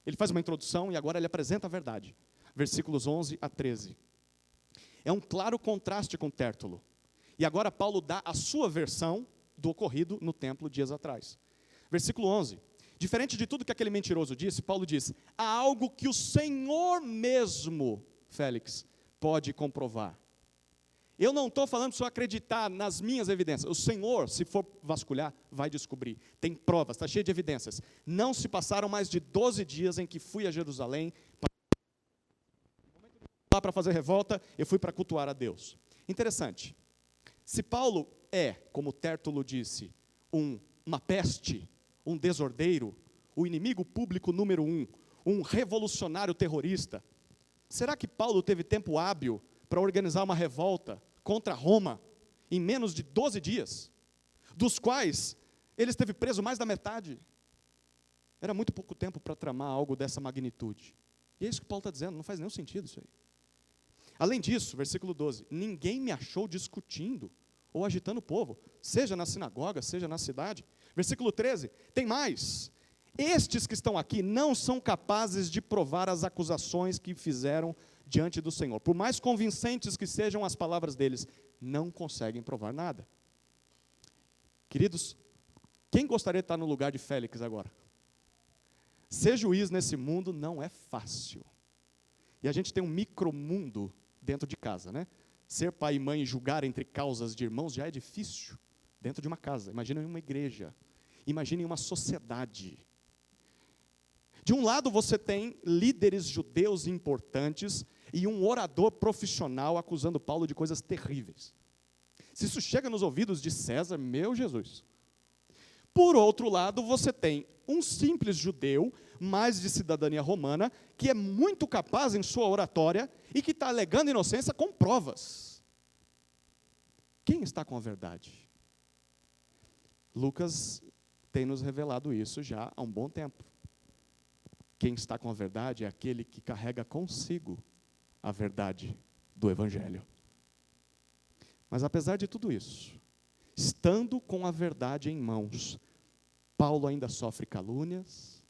Ele faz uma introdução e agora ele apresenta a verdade. Versículos 11 a 13. É um claro contraste com Tértulo. E agora Paulo dá a sua versão do ocorrido no templo dias atrás. Versículo 11. Diferente de tudo que aquele mentiroso disse, Paulo diz, há algo que o Senhor mesmo, Félix, pode comprovar. Eu não estou falando só acreditar nas minhas evidências. O Senhor, se for vasculhar, vai descobrir. Tem provas, está cheio de evidências. Não se passaram mais de 12 dias em que fui a Jerusalém para fazer revolta, eu fui para cultuar a Deus. Interessante. Se Paulo é, como Tértulo disse, uma peste, um desordeiro, o inimigo público número 1, um revolucionário terrorista, será que Paulo teve tempo hábil para organizar uma revolta contra Roma em menos de 12 dias, dos quais ele esteve preso mais da metade? Era muito pouco tempo para tramar algo dessa magnitude. E é isso que Paulo está dizendo, não faz nenhum sentido isso aí. Além disso, versículo 12, ninguém me achou discutindo ou agitando o povo, seja na sinagoga, seja na cidade. Versículo 13, tem mais. Estes que estão aqui não são capazes de provar as acusações que fizeram diante do Senhor. Por mais convincentes que sejam as palavras deles, não conseguem provar nada. Queridos, quem gostaria de estar no lugar de Félix agora? Ser juiz nesse mundo não é fácil. E a gente tem um micromundo dentro de casa, né? Ser pai e mãe e julgar entre causas de irmãos já é difícil dentro de uma casa. Imagina em uma igreja. Imagina em uma sociedade. De um lado você tem líderes judeus importantes e um orador profissional acusando Paulo de coisas terríveis. Se isso chega nos ouvidos de César, meu Jesus. Por outro lado, você tem um simples judeu, mas de cidadania romana, que é muito capaz em sua oratória e que está alegando inocência com provas. Quem está com a verdade? Lucas tem nos revelado isso já há um bom tempo. Quem está com a verdade é aquele que carrega consigo a verdade do Evangelho. Mas apesar de tudo isso, estando com a verdade em mãos, Paulo ainda sofre calúnias,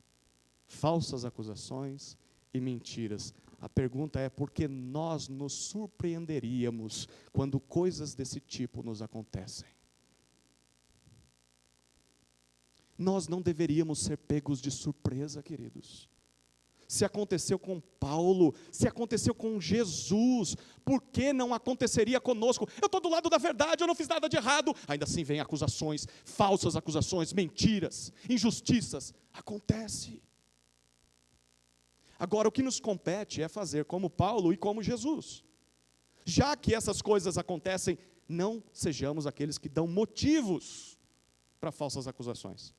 falsas acusações e mentiras. A pergunta é: por que nós nos surpreenderíamos quando coisas desse tipo nos acontecem? Nós não deveríamos ser pegos de surpresa, queridos. Se aconteceu com Paulo, se aconteceu com Jesus, por que não aconteceria conosco? Eu estou do lado da verdade, eu não fiz nada de errado. Ainda assim vem acusações, falsas acusações, mentiras, injustiças. Acontece. Agora, o que nos compete é fazer como Paulo e como Jesus. Já que essas coisas acontecem, não sejamos aqueles que dão motivos para falsas acusações.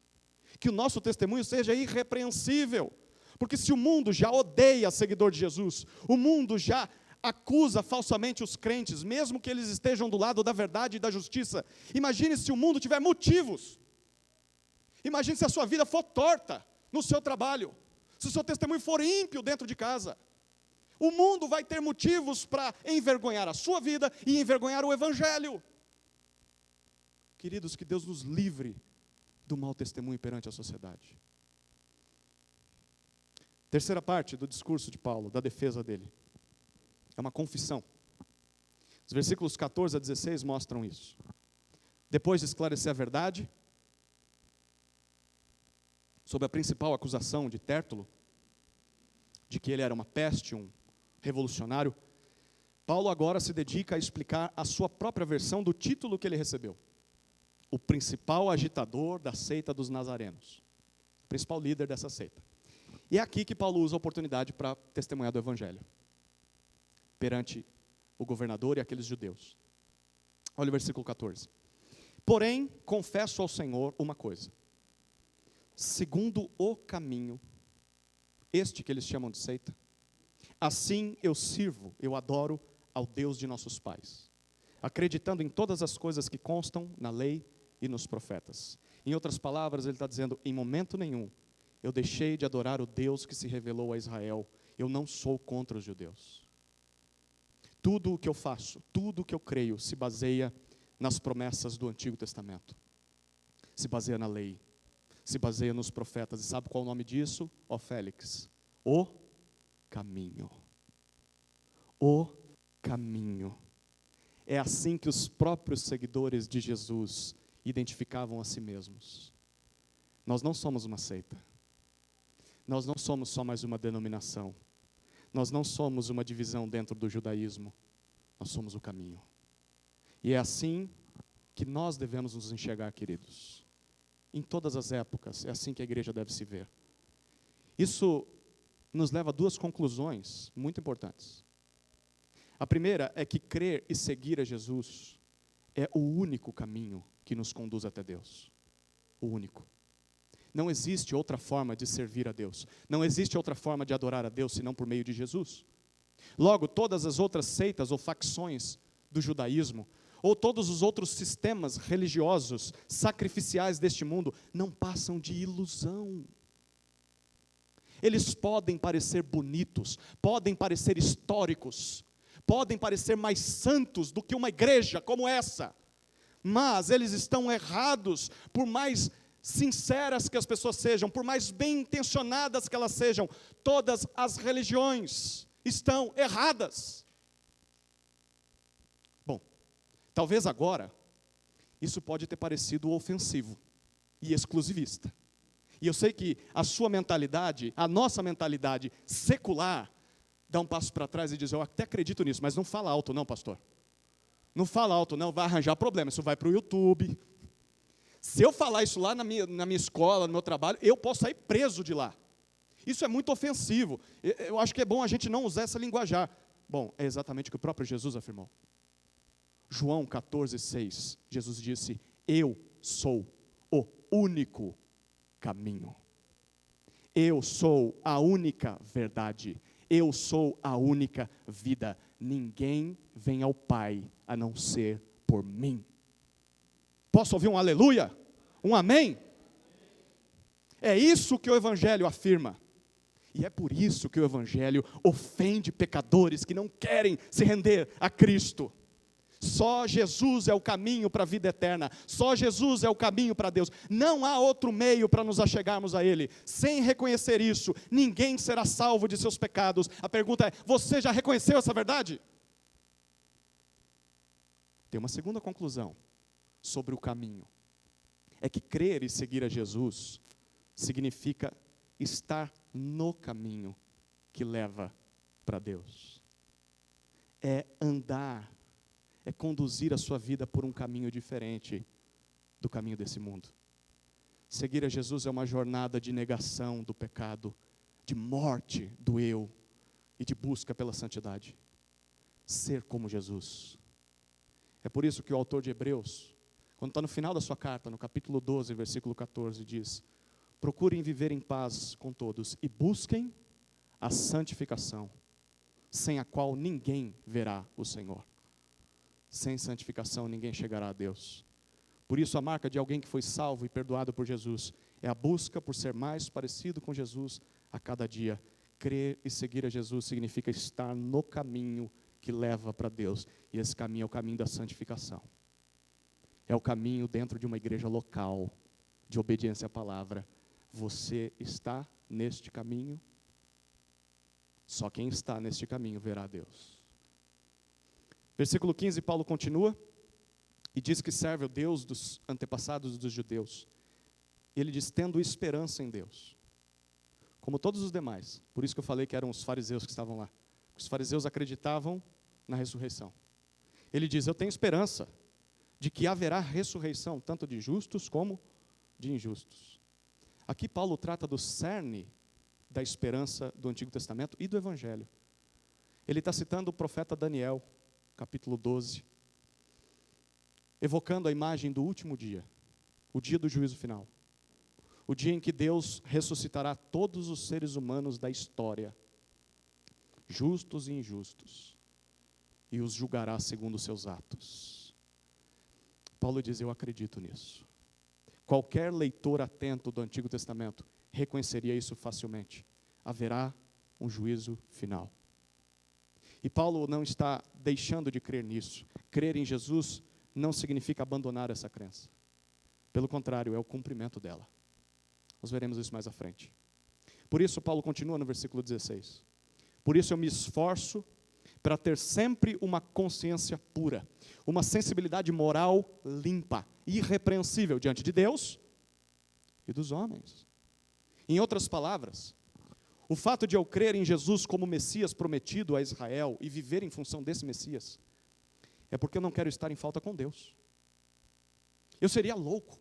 Que o nosso testemunho seja irrepreensível. Porque se o mundo já odeia seguidor de Jesus, o mundo já acusa falsamente os crentes, mesmo que eles estejam do lado da verdade e da justiça, imagine se o mundo tiver motivos. Imagine se a sua vida for torta no seu trabalho, se o seu testemunho for ímpio dentro de casa. O mundo vai ter motivos para envergonhar a sua vida e envergonhar o Evangelho. Queridos, que Deus nos livre do mau testemunho perante a sociedade. Terceira parte do discurso de Paulo, da defesa dele, é uma confissão. Os versículos 14 a 16 mostram isso. Depois de esclarecer a verdade sobre a principal acusação de Tértulo, de que ele era uma peste, um revolucionário, Paulo agora se dedica a explicar a sua própria versão do título que ele recebeu. O principal agitador da seita dos nazarenos. O principal líder dessa seita. E é aqui que Paulo usa a oportunidade para testemunhar do Evangelho. Perante o governador e aqueles judeus. Olha o versículo 14. Porém, confesso ao Senhor uma coisa. Segundo o caminho, este que eles chamam de seita, assim eu sirvo, eu adoro ao Deus de nossos pais, acreditando em todas as coisas que constam na lei e nos profetas. Em outras palavras, ele está dizendo, em momento nenhum, eu deixei de adorar o Deus que se revelou a Israel. Eu não sou contra os judeus. Tudo o que eu faço, tudo o que eu creio, se baseia nas promessas do Antigo Testamento. Se baseia na lei. Se baseia nos profetas. E sabe qual é o nome disso? Ó Félix. O caminho. O caminho. É assim que os próprios seguidores de Jesus identificavam a si mesmos. Nós não somos uma seita. Nós não somos só mais uma denominação. Nós não somos uma divisão dentro do judaísmo. Nós somos o caminho. E é assim que nós devemos nos enxergar, queridos. Em todas as épocas, é assim que a igreja deve se ver. Isso nos leva a duas conclusões muito importantes. A primeira é que crer e seguir a Jesus é o único caminho que nos conduz até Deus. O único. Não existe outra forma de servir a Deus. Não existe outra forma de adorar a Deus, senão por meio de Jesus. Logo, todas as outras seitas ou facções do judaísmo, ou todos os outros sistemas religiosos, sacrificiais deste mundo, não passam de ilusão. Eles podem parecer bonitos, podem parecer históricos, podem parecer mais santos do que uma igreja como essa, mas eles estão errados, por mais sinceras que as pessoas sejam, por mais bem intencionadas que elas sejam, todas as religiões estão erradas. Bom, talvez agora, isso pode ter parecido ofensivo e exclusivista. E eu sei que a sua mentalidade, a nossa mentalidade secular, dá um passo para trás e diz, eu até acredito nisso, mas não fala alto não, pastor. Não fala alto não, vai arranjar problema, isso vai para o YouTube. Se eu falar isso lá na minha escola, no meu trabalho, eu posso sair preso de lá. Isso é muito ofensivo. Eu acho que é bom a gente não usar essa linguajar. Bom, é exatamente o que o próprio Jesus afirmou. João 14:6, Jesus disse, eu sou o único caminho. Eu sou a única verdade. Eu sou a única vida. Ninguém vem ao Pai a não ser por mim. Posso ouvir um aleluia? Um amém? É isso que o Evangelho afirma. E é por isso que o Evangelho ofende pecadores que não querem se render a Cristo. Só Jesus é o caminho para a vida eterna. Só Jesus é o caminho para Deus. Não há outro meio para nos achegarmos a Ele. Sem reconhecer isso, ninguém será salvo de seus pecados. A pergunta é: você já reconheceu essa verdade? Tem uma segunda conclusão sobre o caminho. É que crer e seguir a Jesus significa estar no caminho que leva para Deus. É andar, é conduzir a sua vida por um caminho diferente do caminho desse mundo. Seguir a Jesus é uma jornada de negação do pecado, de morte do eu e de busca pela santidade. Ser como Jesus. É por isso que o autor de Hebreus, quando está no final da sua carta, no capítulo 12, versículo 14, diz: procurem viver em paz com todos e busquem a santificação, sem a qual ninguém verá o Senhor. Sem santificação ninguém chegará a Deus. Por isso a marca de alguém que foi salvo e perdoado por Jesus é a busca por ser mais parecido com Jesus a cada dia. Crer e seguir a Jesus significa estar no caminho que leva para Deus. E esse caminho é o caminho da santificação. É o caminho dentro de uma igreja local, de obediência à palavra. Você está neste caminho? Só quem está neste caminho verá a Deus. Versículo 15, Paulo continua e diz que serve ao Deus dos antepassados dos judeus. Ele diz: tendo esperança em Deus, como todos os demais. Por isso que eu falei que eram os fariseus que estavam lá. Os fariseus acreditavam na ressurreição. Ele diz: eu tenho esperança de que haverá ressurreição, tanto de justos como de injustos. Aqui Paulo trata do cerne da esperança do Antigo Testamento e do Evangelho. Ele está citando o profeta Daniel, capítulo 12, evocando a imagem do último dia, o dia do juízo final, o dia em que Deus ressuscitará todos os seres humanos da história, justos e injustos, e os julgará segundo os seus atos. Paulo diz: eu acredito nisso. Qualquer leitor atento do Antigo Testamento reconheceria isso facilmente. Haverá um juízo final. E Paulo não está deixando de crer nisso. Crer em Jesus não significa abandonar essa crença. Pelo contrário, é o cumprimento dela. Nós veremos isso mais à frente. Por isso, Paulo continua no versículo 16. Por isso eu me esforço para ter sempre uma consciência pura, uma sensibilidade moral limpa, irrepreensível diante de Deus e dos homens. Em outras palavras, o fato de eu crer em Jesus como Messias prometido a Israel e viver em função desse Messias, é porque eu não quero estar em falta com Deus. Eu seria louco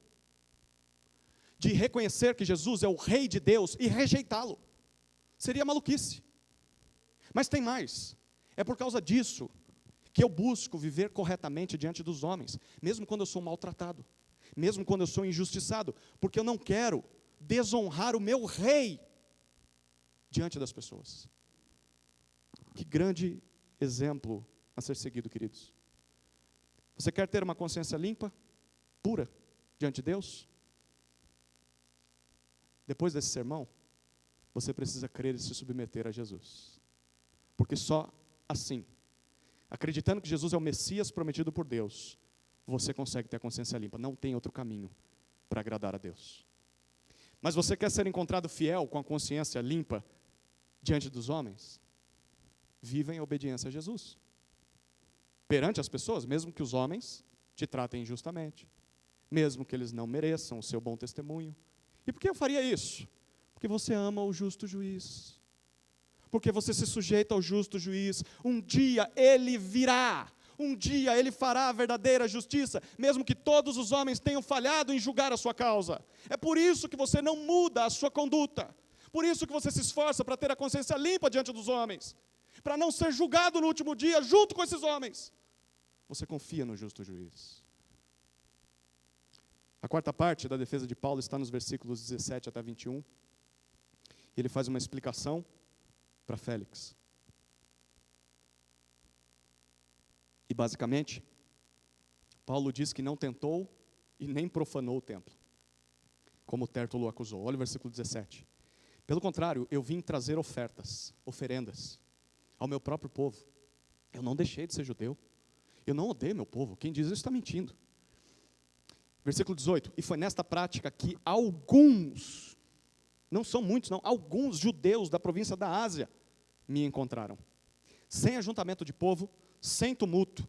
de reconhecer que Jesus é o Rei de Deus e rejeitá-lo. Seria maluquice. Mas tem mais. É por causa disso que eu busco viver corretamente diante dos homens, mesmo quando eu sou maltratado, mesmo quando eu sou injustiçado, porque eu não quero desonrar o meu Rei diante das pessoas. Que grande exemplo a ser seguido, queridos. Você quer ter uma consciência limpa, pura, diante de Deus? Depois desse sermão, você precisa crer e se submeter a Jesus. Porque só assim, acreditando que Jesus é o Messias prometido por Deus, você consegue ter a consciência limpa. Não tem outro caminho para agradar a Deus. Mas você quer ser encontrado fiel, com a consciência limpa, diante dos homens? Viva em obediência a Jesus. Perante as pessoas, mesmo que os homens te tratem injustamente, mesmo que eles não mereçam o seu bom testemunho. E por que eu faria isso? Porque você ama o justo juiz. Porque você se sujeita ao justo juiz. Um dia ele virá. Um dia ele fará a verdadeira justiça, mesmo que todos os homens tenham falhado em julgar a sua causa. É por isso que você não muda a sua conduta. Por isso que você se esforça para ter a consciência limpa diante dos homens. Para não ser julgado no último dia junto com esses homens. Você confia no justo juiz. A quarta parte da defesa de Paulo está nos versículos 17 até 21. Ele faz uma explicação para Félix. E basicamente, Paulo diz que não tentou e nem profanou o templo, como Tértulo acusou. Olha o versículo 17. Pelo contrário, eu vim trazer oferendas ao meu próprio povo. Eu não deixei de ser judeu. Eu não odeio meu povo, quem diz isso está mentindo. Versículo 18, e foi nesta prática que alguns, não são muitos não, alguns judeus da província da Ásia me encontraram. Sem ajuntamento de povo, sem tumulto.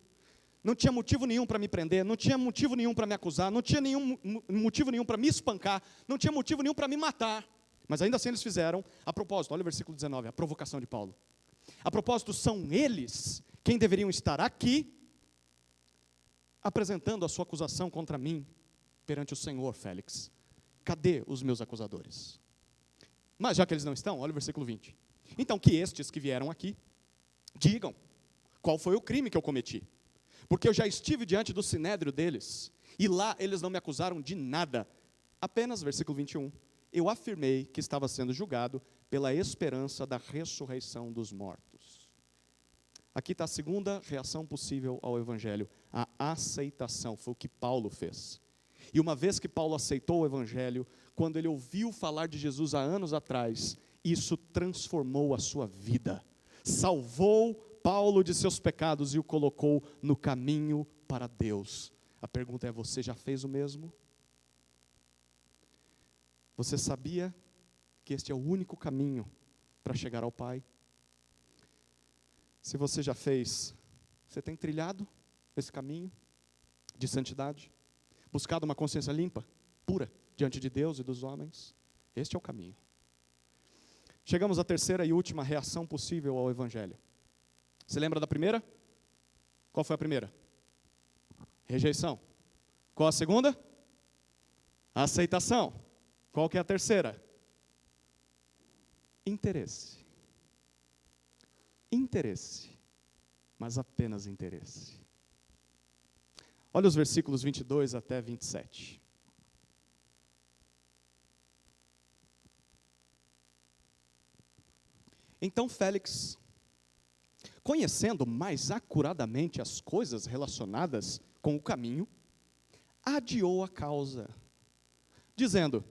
Não tinha motivo nenhum para me prender, não tinha motivo nenhum para me acusar, não tinha motivo nenhum para me espancar, não tinha motivo nenhum para me matar. Mas ainda assim eles fizeram, a propósito, olha o versículo 19, a provocação de Paulo. A propósito, são eles quem deveriam estar aqui, apresentando a sua acusação contra mim, perante o Senhor, Félix. Cadê os meus acusadores? Mas já que eles não estão, olha o versículo 20. Então que estes que vieram aqui, digam, qual foi o crime que eu cometi? Porque eu já estive diante do sinédrio deles, e lá eles não me acusaram de nada. Apenas, versículo 21, eu afirmei que estava sendo julgado pela esperança da ressurreição dos mortos. Aqui está a segunda reação possível ao Evangelho, a aceitação, foi o que Paulo fez. E uma vez que Paulo aceitou o Evangelho, quando ele ouviu falar de Jesus há anos atrás, isso transformou a sua vida, salvou Paulo de seus pecados e o colocou no caminho para Deus. A pergunta é, você já fez o mesmo? Você sabia que este é o único caminho para chegar ao Pai? Se você já fez, você tem trilhado esse caminho de santidade? Buscado uma consciência limpa, pura, diante de Deus e dos homens? Este é o caminho. Chegamos à terceira e última reação possível ao Evangelho. Você lembra da primeira? Qual foi a primeira? Rejeição. Qual a segunda? A aceitação. Qual que é a terceira? Interesse. Interesse. Mas apenas interesse. Olha os versículos 22 até 27. Então Félix, conhecendo mais acuradamente as coisas relacionadas com o caminho, adiou a causa, dizendo,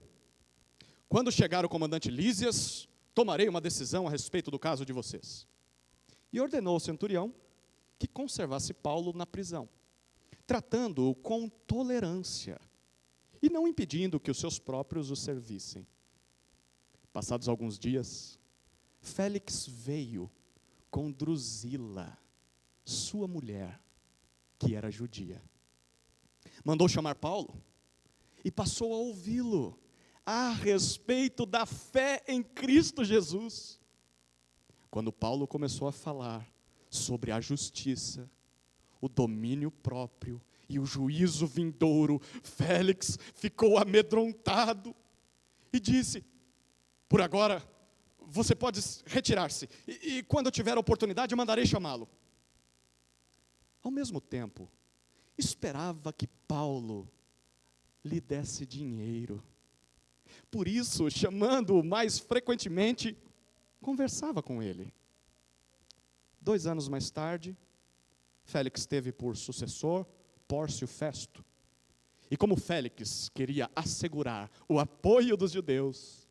quando chegar o comandante Lísias, tomarei uma decisão a respeito do caso de vocês. E ordenou ao centurião que conservasse Paulo na prisão, tratando-o com tolerância, e não impedindo que os seus próprios o servissem. Passados alguns dias, Félix veio com Drusila, sua mulher, que era judia. Mandou chamar Paulo e passou a ouvi-lo a respeito da fé em Cristo Jesus. Quando Paulo começou a falar sobre a justiça, o domínio próprio e o juízo vindouro, Félix ficou amedrontado e disse, por agora, você pode retirar-se, e quando eu tiver a oportunidade, eu mandarei chamá-lo. Ao mesmo tempo, esperava que Paulo lhe desse dinheiro. Por isso, chamando-o mais frequentemente, conversava com ele. 2 anos mais tarde, Félix teve por sucessor Pórcio Festo. E como Félix queria assegurar o apoio dos judeus,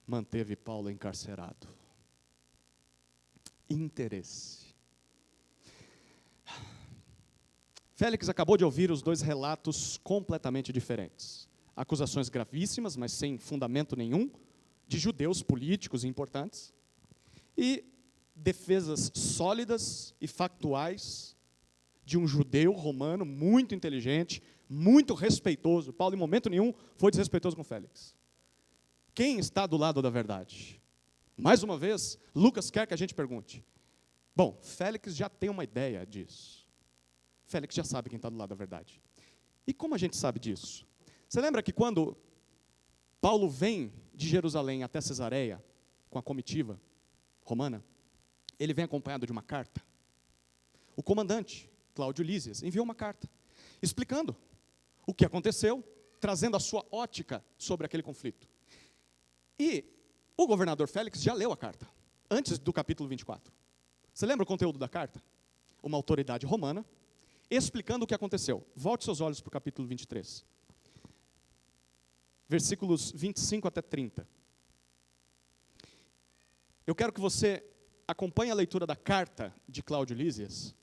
manteve Paulo encarcerado. Interesse. Félix acabou de ouvir os 2 relatos completamente diferentes. Acusações gravíssimas, mas sem fundamento nenhum, de judeus políticos importantes. E defesas sólidas e factuais de um judeu romano muito inteligente, muito respeitoso. Paulo, em momento nenhum, foi desrespeitoso com Félix. Quem está do lado da verdade? Mais uma vez, Lucas quer que a gente pergunte. Bom, Félix já tem uma ideia disso. Félix já sabe quem está do lado da verdade. E como a gente sabe disso? Você lembra que quando Paulo vem de Jerusalém até Cesareia, com a comitiva romana, ele vem acompanhado de uma carta. O comandante, Cláudio Lísias, enviou uma carta, explicando o que aconteceu, trazendo a sua ótica sobre aquele conflito. E o governador Félix já leu a carta, antes do capítulo 24. Você lembra o conteúdo da carta? Uma autoridade romana, explicando o que aconteceu. Volte seus olhos para o capítulo 23. Versículos 25 até 30. Eu quero que você acompanhe a leitura da carta de Cláudio Lísias,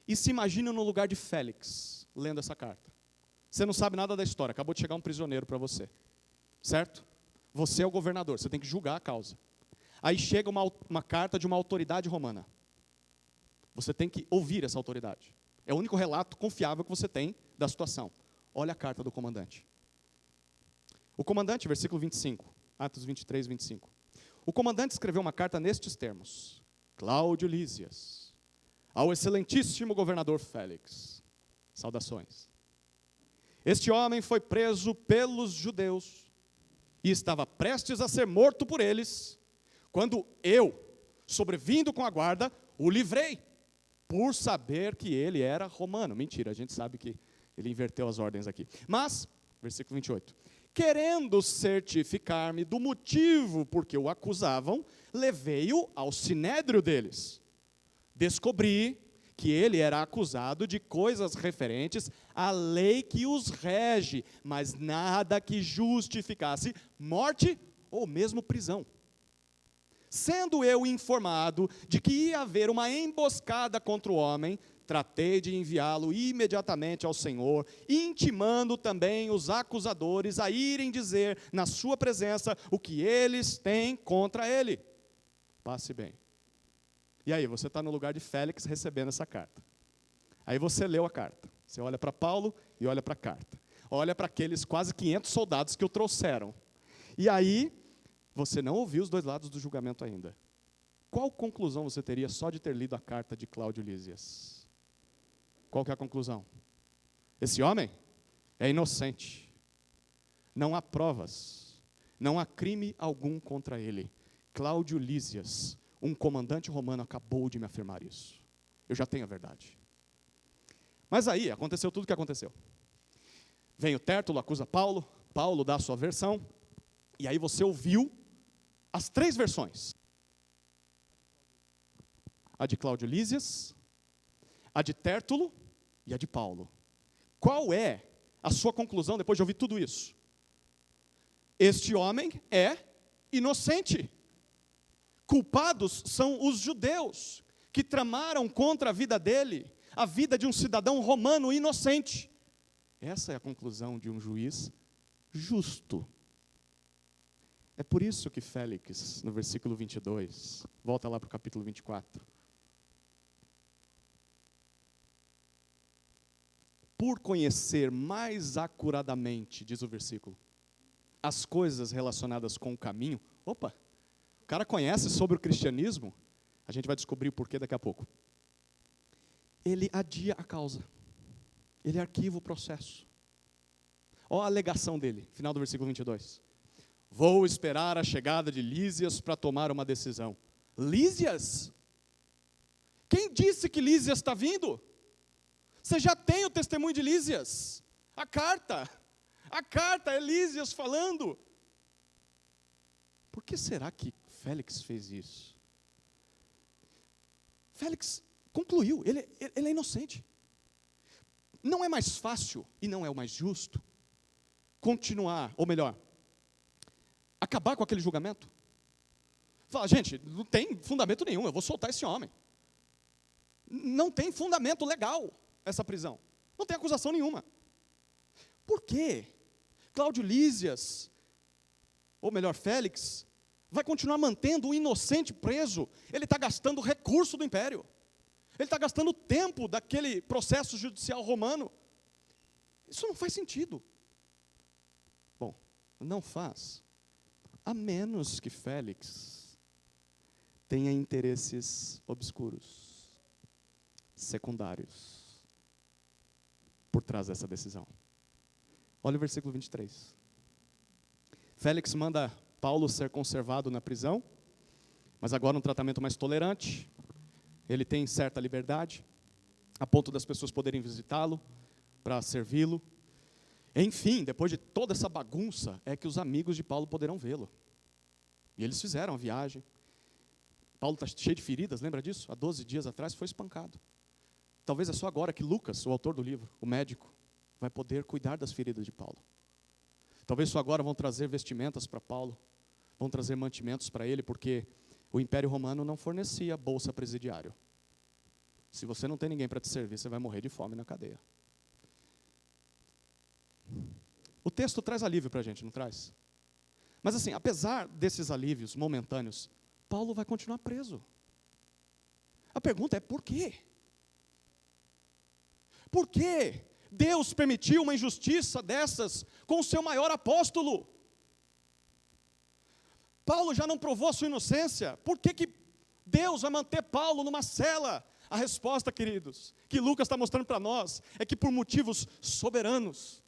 E se imagina no lugar de Félix, lendo essa carta. Você não sabe nada da história, acabou de chegar um prisioneiro para você. Certo? Você é o governador, você tem que julgar a causa. Aí chega uma carta de uma autoridade romana. Você tem que ouvir essa autoridade. É o único relato confiável que você tem da situação. Olha a carta do comandante. O comandante, versículo 25, Atos 23, 25. O comandante escreveu uma carta nestes termos: Cláudio Lísias, ao excelentíssimo governador Félix. Saudações. Este homem foi preso pelos judeus e estava prestes a ser morto por eles, quando eu, sobrevindo com a guarda, o livrei, por saber que ele era romano. Mentira, a gente sabe que ele inverteu as ordens aqui. Mas, versículo 28, querendo certificar-me do motivo por que o acusavam, levei-o ao sinédrio deles. Descobri que ele era acusado de coisas referentes à lei que os rege, mas nada que justificasse morte ou mesmo prisão. Sendo eu informado de que ia haver uma emboscada contra o homem, tratei de enviá-lo imediatamente ao Senhor, intimando também os acusadores a irem dizer na sua presença o que eles têm contra ele. Passe bem. E aí, você está no lugar de Félix recebendo essa carta. Aí você leu a carta. Você olha para Paulo e olha para a carta. Olha para aqueles quase 500 soldados que o trouxeram. E aí, você não ouviu os dois lados do julgamento ainda. Qual conclusão você teria só de ter lido a carta de Cláudio Lísias? Qual que é a conclusão? Esse homem é inocente. Não há provas. Não há crime algum contra ele. Cláudio Lísias, um comandante romano, acabou de me afirmar isso. Eu já tenho a verdade. Mas aí, aconteceu tudo o que aconteceu. Vem o Tértulo, acusa Paulo, Paulo dá a sua versão, e aí você ouviu as 3 versões. A de Cláudio Lísias, a de Tértulo e a de Paulo. Qual é a sua conclusão depois de ouvir tudo isso? Este homem é inocente. Culpados são os judeus, que tramaram contra a vida dele, a vida de um cidadão romano inocente. Essa é a conclusão de um juiz justo. É por isso que Félix, no versículo 22, volta lá para o capítulo 24. Por conhecer mais acuradamente, diz o versículo, as coisas relacionadas com o caminho. Opa! O cara conhece sobre o cristianismo, a gente vai descobrir o porquê daqui a pouco. Ele adia a causa, ele arquiva o processo. Olha a alegação dele, final do versículo 22. Vou esperar a chegada de Lísias para tomar uma decisão. Lísias? Quem disse que Lísias está vindo? Você já tem o testemunho de Lísias, a carta é Lísias falando. Por que será que Félix fez isso? Félix concluiu, ele é inocente. Não é mais fácil, e não é o mais justo, continuar, ou melhor, acabar com aquele julgamento? Fala, gente, não tem fundamento nenhum, eu vou soltar esse homem. Não tem fundamento legal essa prisão. Não tem acusação nenhuma. Por quê? Cláudio Lísias, ou melhor, Félix, vai continuar mantendo o inocente preso. Ele está gastando recurso do império. Ele está gastando tempo daquele processo judicial romano. Isso não faz sentido. Bom, não faz. A menos que Félix tenha interesses obscuros, secundários, por trás dessa decisão. Olha o versículo 23. Félix manda Paulo ser conservado na prisão, mas agora um tratamento mais tolerante. Ele tem certa liberdade, a ponto das pessoas poderem visitá-lo, para servi-lo. Enfim, depois de toda essa bagunça, é que os amigos de Paulo poderão vê-lo. E eles fizeram a viagem. Paulo está cheio de feridas, lembra disso? Há 12 dias atrás foi espancado. Talvez é só agora que Lucas, o autor do livro, o médico, vai poder cuidar das feridas de Paulo. Talvez só agora vão trazer vestimentas para Paulo, vão trazer mantimentos para ele, porque o Império Romano não fornecia bolsa presidiário. Se você não tem ninguém para te servir, você vai morrer de fome na cadeia. O texto traz alívio para a gente, não traz? Mas assim, apesar desses alívios momentâneos, Paulo vai continuar preso. A pergunta é por quê? Por que Deus permitiu uma injustiça dessas com o seu maior apóstolo? Paulo já não provou a sua inocência. Por que Deus vai manter Paulo numa cela? A resposta, queridos, que Lucas está mostrando para nós, é que por motivos soberanos,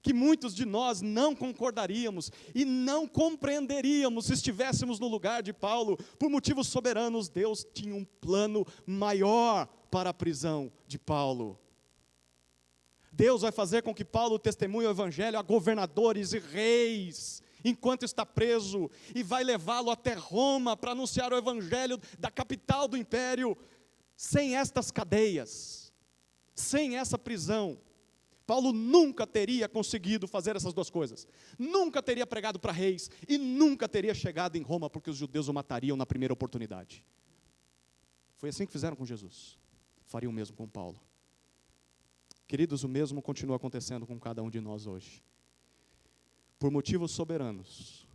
que muitos de nós não concordaríamos e não compreenderíamos se estivéssemos no lugar de Paulo. Por motivos soberanos, Deus tinha um plano maior para a prisão de Paulo. Deus vai fazer com que Paulo testemunhe o evangelho a governadores e reis, enquanto está preso, e vai levá-lo até Roma para anunciar o evangelho da capital do império. Sem estas cadeias, sem essa prisão, Paulo nunca teria conseguido fazer essas duas coisas. Nunca teria pregado para reis e nunca teria chegado em Roma, porque os judeus o matariam na primeira oportunidade. Foi assim que fizeram com Jesus. Fariam o mesmo com Paulo. Queridos, o mesmo continua acontecendo com cada um de nós hoje. Por motivos soberanos,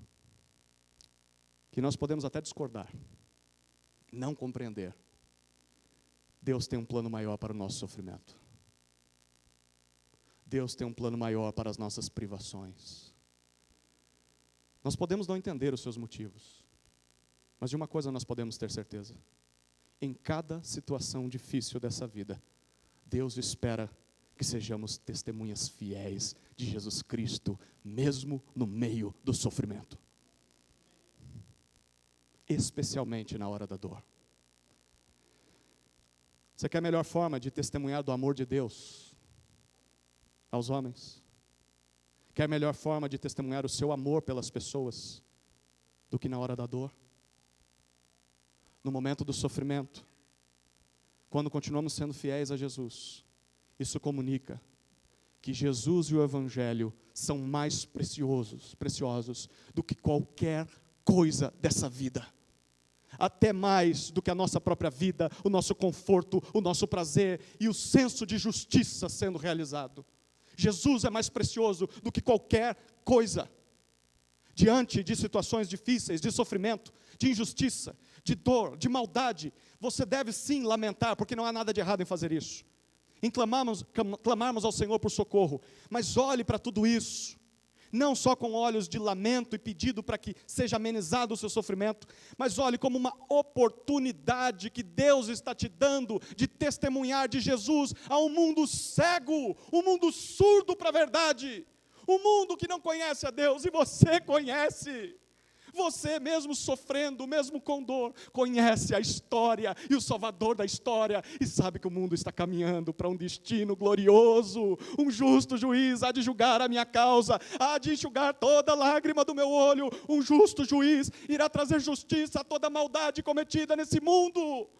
que nós podemos até discordar, não compreender, Deus tem um plano maior para o nosso sofrimento. Deus tem um plano maior para as nossas privações. Nós podemos não entender os seus motivos, mas de uma coisa nós podemos ter certeza: em cada situação difícil dessa vida, Deus espera que sejamos testemunhas fiéis de Jesus Cristo, mesmo no meio do sofrimento, especialmente na hora da dor. Você quer a melhor forma de testemunhar do amor de Deus aos homens? Quer a melhor forma de testemunhar o seu amor pelas pessoas do que na hora da dor? No momento do sofrimento, quando continuamos sendo fiéis a Jesus, isso comunica que Jesus e o Evangelho são mais preciosos do que qualquer coisa dessa vida. Até mais do que a nossa própria vida, o nosso conforto, o nosso prazer e o senso de justiça sendo realizado. Jesus é mais precioso do que qualquer coisa. Diante de situações difíceis, de sofrimento, de injustiça, de dor, de maldade, você deve sim lamentar, porque não há nada de errado em fazer isso. Em clamarmos ao Senhor por socorro, mas olhe para tudo isso, não só com olhos de lamento e pedido para que seja amenizado o seu sofrimento, mas olhe como uma oportunidade que Deus está te dando de testemunhar de Jesus a um mundo cego, um mundo surdo para a verdade, um mundo que não conhece a Deus, e você conhece. Você mesmo sofrendo, mesmo com dor, conhece a história e o Salvador da história, e sabe que o mundo está caminhando para um destino glorioso. Um justo juiz há de julgar a minha causa, há de enxugar toda lágrima do meu olho. Um justo juiz irá trazer justiça a toda maldade cometida nesse mundo.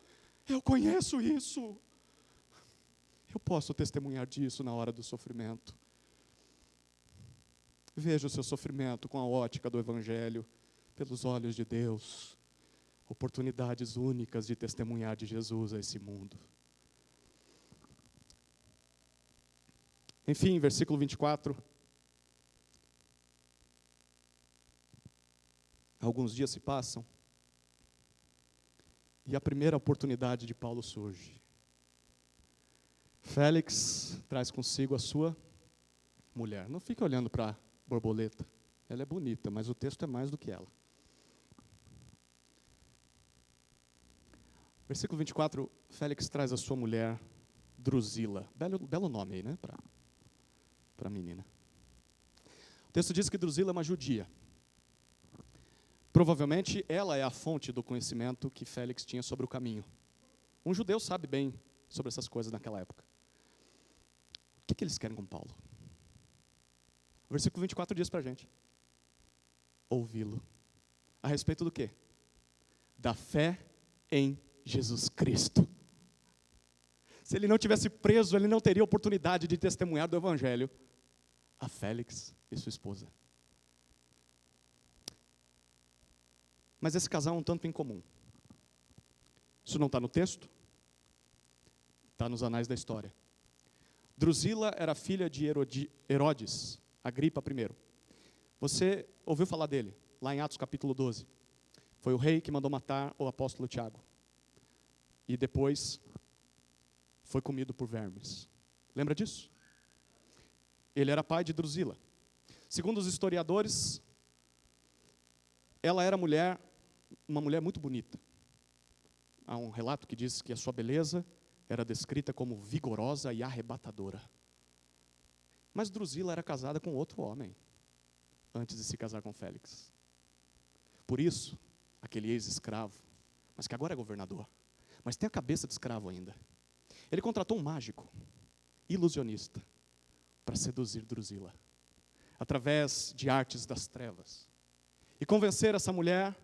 Eu conheço isso. Eu posso testemunhar disso na hora do sofrimento. Veja o seu sofrimento com a ótica do Evangelho, pelos olhos de Deus, oportunidades únicas de testemunhar de Jesus a esse mundo. Enfim, versículo 24. Alguns dias se passam, e a primeira oportunidade de Paulo surge. Félix traz consigo a sua mulher. Não fique olhando para a borboleta, ela é bonita, mas o texto é mais do que ela. Versículo 24, Félix traz a sua mulher, Drusila. Belo nome aí, né, para a menina. O texto diz que Drusila é uma judia. Provavelmente ela é a fonte do conhecimento que Félix tinha sobre o caminho. Um judeu sabe bem sobre essas coisas naquela época. O que eles querem com Paulo? O versículo 24 diz para a gente: ouvi-lo. A respeito do quê? Da fé em Jesus Cristo. Se ele não tivesse preso, ele não teria oportunidade de testemunhar do Evangelho a Félix e sua esposa. Mas esse casal é um tanto incomum. Isso não está no texto, está nos anais da história. Drusila era filha de Herodes, Agripa I. Você ouviu falar dele, lá em Atos capítulo 12. Foi o rei que mandou matar o apóstolo Tiago. E depois foi comido por vermes. Lembra disso? Ele era pai de Drusila. Segundo os historiadores, ela era uma mulher muito bonita. Há um relato que diz que a sua beleza era descrita como vigorosa e arrebatadora. Mas Drusila era casada com outro homem, antes de se casar com Félix. Por isso, aquele ex-escravo, mas que agora é governador, mas tem a cabeça de escravo ainda, ele contratou um mágico, ilusionista, para seduzir Drusila, através de artes das trevas, e convencer essa mulher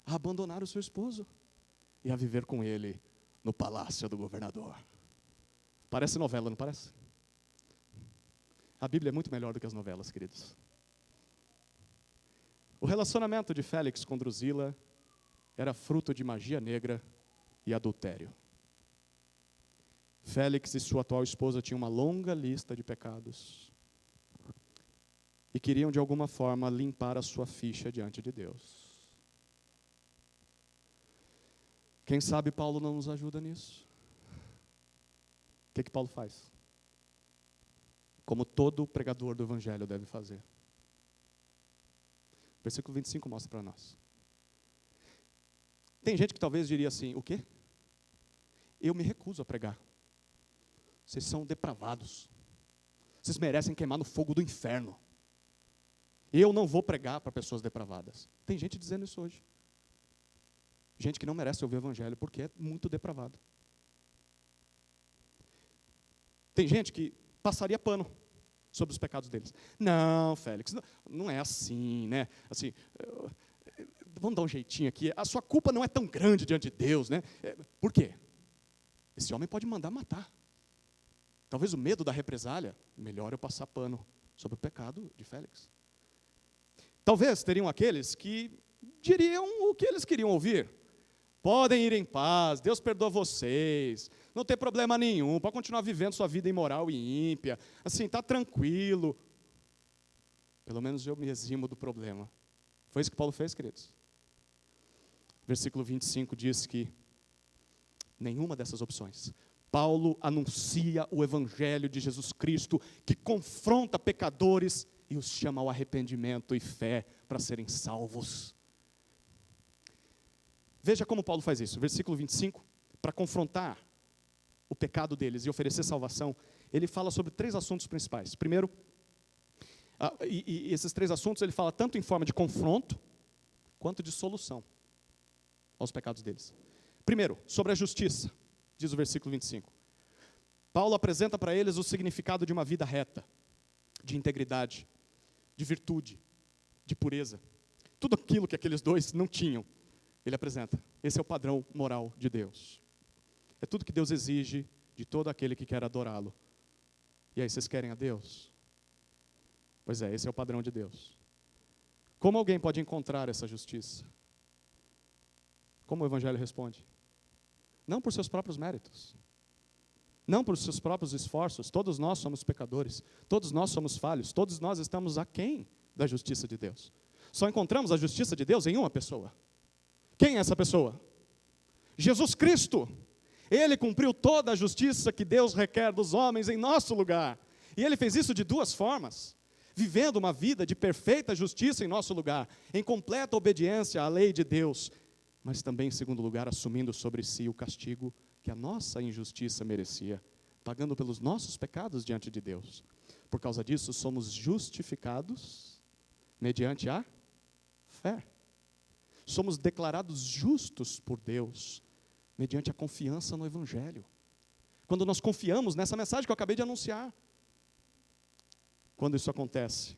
a abandonar o seu esposo e a viver com ele no palácio do governador. Parece novela, não parece? A Bíblia é muito melhor do que as novelas, queridos. O relacionamento de Félix com Drusila era fruto de magia negra e adultério. Félix e sua atual esposa tinham uma longa lista de pecados e queriam, de alguma forma, limpar a sua ficha diante de Deus. Quem sabe Paulo não nos ajuda nisso? O que Paulo faz? Como todo pregador do Evangelho deve fazer. Versículo 25 mostra para nós. Tem gente que talvez diria assim, o quê? Eu me recuso a pregar. Vocês são depravados. Vocês merecem queimar no fogo do inferno. Eu não vou pregar para pessoas depravadas. Tem gente dizendo isso hoje. Gente que não merece ouvir o Evangelho porque é muito depravado. Tem gente que passaria pano sobre os pecados deles. Não, Félix, não é assim, né? Assim, vamos dar um jeitinho aqui. A sua culpa não é tão grande diante de Deus, né? Por quê? Esse homem pode mandar matar. Talvez o medo da represália, melhor eu passar pano sobre o pecado de Félix. Talvez teriam aqueles que diriam o que eles queriam ouvir. Podem ir em paz, Deus perdoa vocês, não tem problema nenhum, pode continuar vivendo sua vida imoral e ímpia, assim, está tranquilo. Pelo menos eu me eximo do problema. Foi isso que Paulo fez, queridos. Versículo 25 diz que nenhuma dessas opções. Paulo anuncia o Evangelho de Jesus Cristo, que confronta pecadores e os chama ao arrependimento e fé para serem salvos. Veja como Paulo faz isso. Versículo 25, para confrontar o pecado deles e oferecer salvação, ele fala sobre 3 assuntos principais. Primeiro, e esses 3 assuntos ele fala tanto em forma de confronto, quanto de solução aos pecados deles. Primeiro, sobre a justiça, diz o versículo 25. Paulo apresenta para eles o significado de uma vida reta, de integridade, de virtude, de pureza. Tudo aquilo que aqueles dois não tinham, ele apresenta. Esse é o padrão moral de Deus. É tudo que Deus exige de todo aquele que quer adorá-lo. E aí, vocês querem a Deus? Pois é, esse é o padrão de Deus. Como alguém pode encontrar essa justiça? Como o Evangelho responde? Não por seus próprios méritos. Não por seus próprios esforços. Todos nós somos pecadores. Todos nós somos falhos. Todos nós estamos aquém da justiça de Deus. Só encontramos a justiça de Deus em uma pessoa. Quem é essa pessoa? Jesus Cristo. Ele cumpriu toda a justiça que Deus requer dos homens em nosso lugar. E ele fez isso de 2 formas. Vivendo uma vida de perfeita justiça em nosso lugar, em completa obediência à lei de Deus, mas também, em segundo lugar, assumindo sobre si o castigo que a nossa injustiça merecia, pagando pelos nossos pecados diante de Deus. Por causa disso, somos justificados mediante a fé. Somos declarados justos por Deus, mediante a confiança no Evangelho. Quando nós confiamos nessa mensagem que eu acabei de anunciar. Quando isso acontece,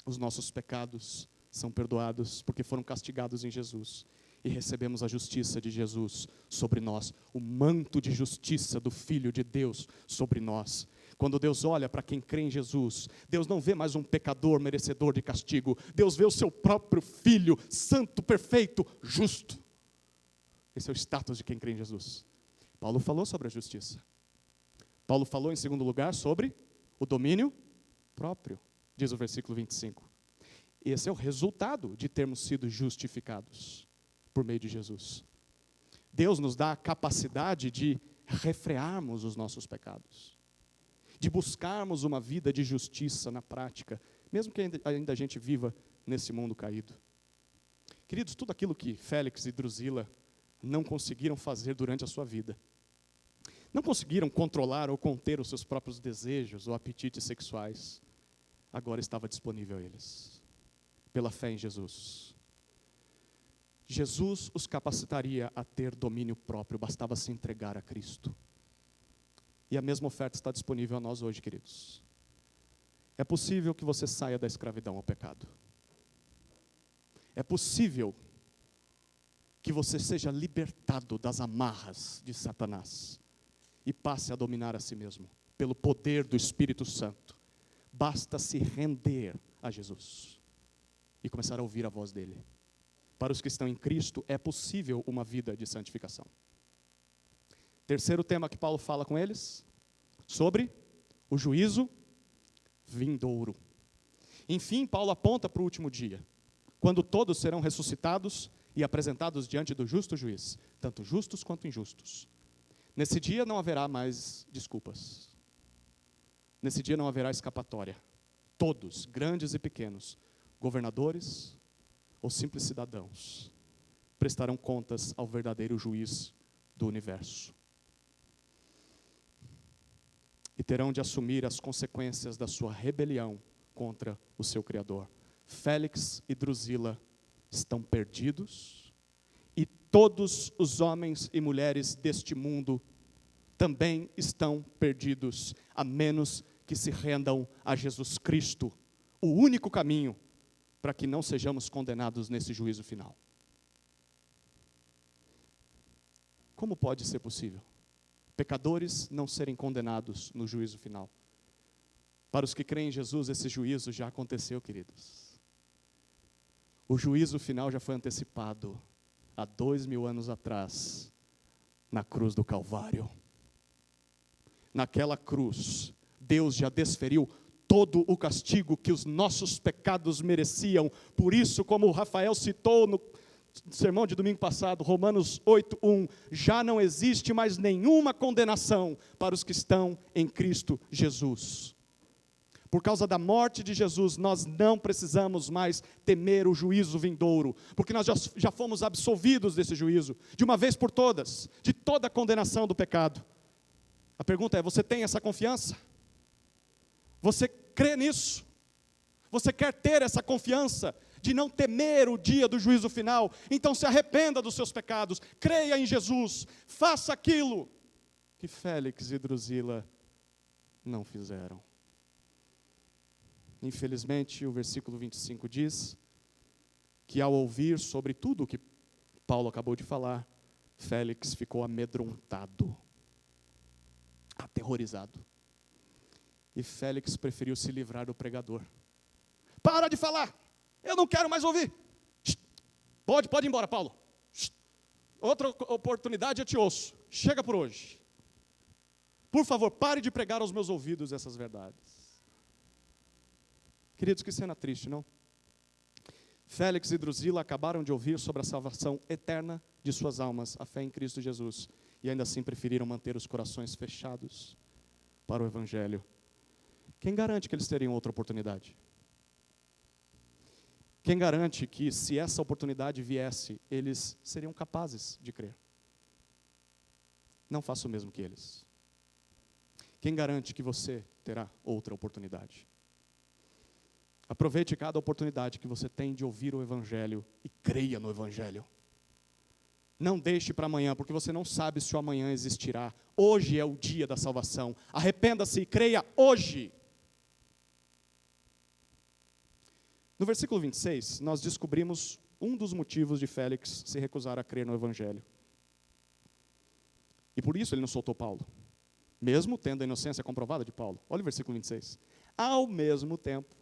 os nossos pecados são perdoados, porque foram castigados em Jesus. E recebemos a justiça de Jesus sobre nós, o manto de justiça do Filho de Deus sobre nós. Quando Deus olha para quem crê em Jesus, Deus não vê mais um pecador merecedor de castigo. Deus vê o seu próprio Filho, santo, perfeito, justo. Esse é o status de quem crê em Jesus. Paulo falou sobre a justiça. Paulo falou, em segundo lugar, sobre o domínio próprio, diz o versículo 25. Esse é o resultado de termos sido justificados por meio de Jesus. Deus nos dá a capacidade de refrearmos os nossos pecados, de buscarmos uma vida de justiça na prática, mesmo que ainda a gente viva nesse mundo caído. Queridos, tudo aquilo que Félix e Drusila não conseguiram fazer durante a sua vida, não conseguiram controlar ou conter os seus próprios desejos ou apetites sexuais, agora estava disponível a eles, pela fé em Jesus. Jesus os capacitaria a ter domínio próprio, bastava se entregar a Cristo. E a mesma oferta está disponível a nós hoje, queridos. É possível que você saia da escravidão ao pecado. É possível que você seja libertado das amarras de Satanás e passe a dominar a si mesmo, pelo poder do Espírito Santo. Basta se render a Jesus e começar a ouvir a voz dele. Para os que estão em Cristo, é possível uma vida de santificação. Terceiro tema que Paulo fala com eles, sobre o juízo vindouro. Enfim, Paulo aponta para o último dia, quando todos serão ressuscitados e apresentados diante do justo juiz, tanto justos quanto injustos. Nesse dia não haverá mais desculpas. Nesse dia não haverá escapatória. Todos, grandes e pequenos, governadores ou simples cidadãos, prestarão contas ao verdadeiro juiz do universo. E terão de assumir as consequências da sua rebelião contra o seu Criador. Félix e Drusila estão perdidos, e todos os homens e mulheres deste mundo também estão perdidos, a menos que se rendam a Jesus Cristo, o único caminho para que não sejamos condenados nesse juízo final. Como pode ser possível pecadores não serem condenados no juízo final? Para os que creem em Jesus, esse juízo já aconteceu, queridos. O juízo final já foi antecipado há 2000 anos atrás, na cruz do Calvário. Naquela cruz, Deus já desferiu todo o castigo que os nossos pecados mereciam. Por isso, como o Rafael citou no sermão de domingo passado, Romanos 8:1, já não existe mais nenhuma condenação para os que estão em Cristo Jesus. Por causa da morte de Jesus, nós não precisamos mais temer o juízo vindouro, porque nós já fomos absolvidos desse juízo, de uma vez por todas, de toda a condenação do pecado. A pergunta é, você tem essa confiança? Você crê nisso? Você quer ter essa confiança de não temer o dia do juízo final? Então se arrependa dos seus pecados, creia em Jesus, faça aquilo que Félix e Drusila não fizeram. Infelizmente, o versículo 25 diz que ao ouvir sobre tudo o que Paulo acabou de falar, Félix ficou amedrontado, aterrorizado. E Félix preferiu se livrar do pregador. Para de falar, eu não quero mais ouvir. Pode ir embora, Paulo. Outra oportunidade eu te ouço. Chega por hoje. Por favor, pare de pregar aos meus ouvidos essas verdades. Queridos, que cena triste, não? Félix e Drusila acabaram de ouvir sobre a salvação eterna de suas almas, a fé em Cristo Jesus, e ainda assim preferiram manter os corações fechados para o Evangelho. Quem garante que eles teriam outra oportunidade? Quem garante que, se essa oportunidade viesse, eles seriam capazes de crer? Não faça o mesmo que eles. Quem garante que você terá outra oportunidade? Aproveite cada oportunidade que você tem de ouvir o Evangelho e creia no Evangelho. Não deixe para amanhã, porque você não sabe se o amanhã existirá. Hoje é o dia da salvação. Arrependa-se e creia hoje. No versículo 26, nós descobrimos um dos motivos de Félix se recusar a crer no Evangelho. E por isso ele não soltou Paulo, mesmo tendo a inocência comprovada de Paulo. Olha o versículo 26. Ao mesmo tempo,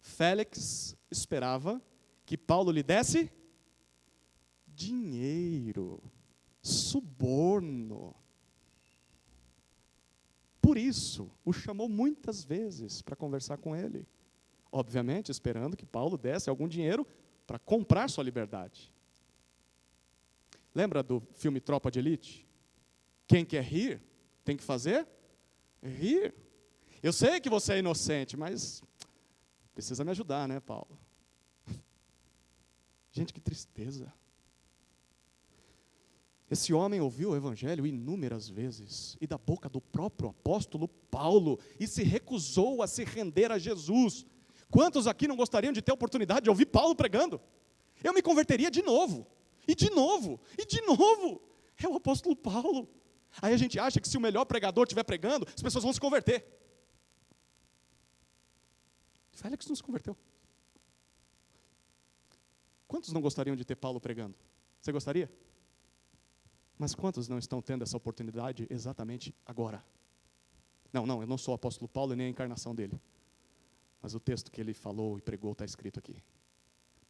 Félix esperava que Paulo lhe desse dinheiro, suborno. por isso, o chamou muitas vezes para conversar com ele. Obviamente, esperando que Paulo desse algum dinheiro para comprar sua liberdade. Lembra do filme Tropa de Elite? Quem quer rir, tem que fazer? Rir. Eu sei que você é inocente, mas precisa me ajudar, né, Paulo? Gente, que tristeza. Esse homem ouviu o evangelho inúmeras vezes, e da boca do próprio apóstolo Paulo, e se recusou a se render a Jesus. Quantos aqui não gostariam de ter a oportunidade de ouvir Paulo pregando? Eu me converteria de novo, e de novo, e de novo. É o apóstolo Paulo. Aí a gente acha que se o melhor pregador estiver pregando, as pessoas vão se converter. Félix não se converteu. Quantos não gostariam de ter Paulo pregando? Você gostaria? Mas quantos não estão tendo essa oportunidade exatamente agora? Não, eu não sou o apóstolo Paulo e nem a encarnação dele. Mas o texto que ele falou e pregou está escrito aqui.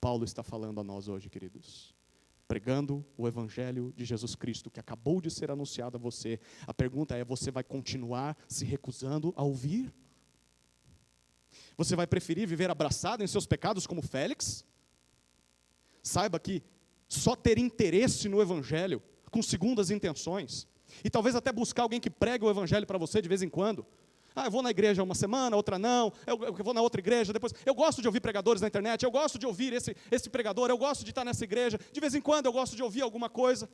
Paulo está falando a nós hoje, queridos. Pregando o evangelho de Jesus Cristo, que acabou de ser anunciado a você. A pergunta é, você vai continuar se recusando a ouvir? Você vai preferir viver abraçado em seus pecados como Félix? Saiba que só ter interesse no evangelho, com segundas intenções, e talvez até buscar alguém que pregue o evangelho para você de vez em quando. Eu vou na igreja uma semana, outra não, eu vou na outra igreja, depois, eu gosto de ouvir pregadores na internet, eu gosto de ouvir esse pregador, eu gosto de estar nessa igreja, de vez em quando eu gosto de ouvir alguma coisa.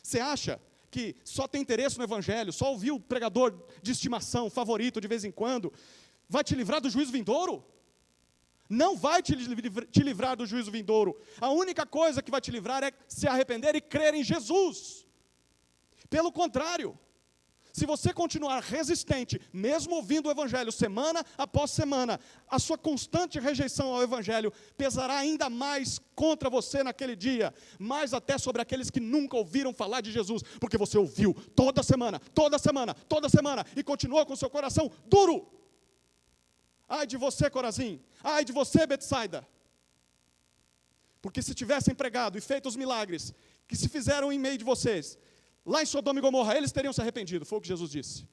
Você acha que só ter interesse no evangelho, só ouvir o pregador de estimação, favorito de vez em quando, vai te livrar do juízo vindouro? Não vai te livrar do juízo vindouro. A única coisa que vai te livrar é se arrepender e crer em Jesus. Pelo contrário, se você continuar resistente, mesmo ouvindo o evangelho semana após semana, a sua constante rejeição ao evangelho pesará ainda mais contra você naquele dia, mais até sobre aqueles que nunca ouviram falar de Jesus, porque você ouviu toda semana, e continuou com seu coração duro. Ai de você, Corazim. Ai de você, Betsaida. Porque se tivessem pregado e feito os milagres que se fizeram em meio de vocês, lá em Sodoma e Gomorra, eles teriam se arrependido. Foi o que Jesus disse.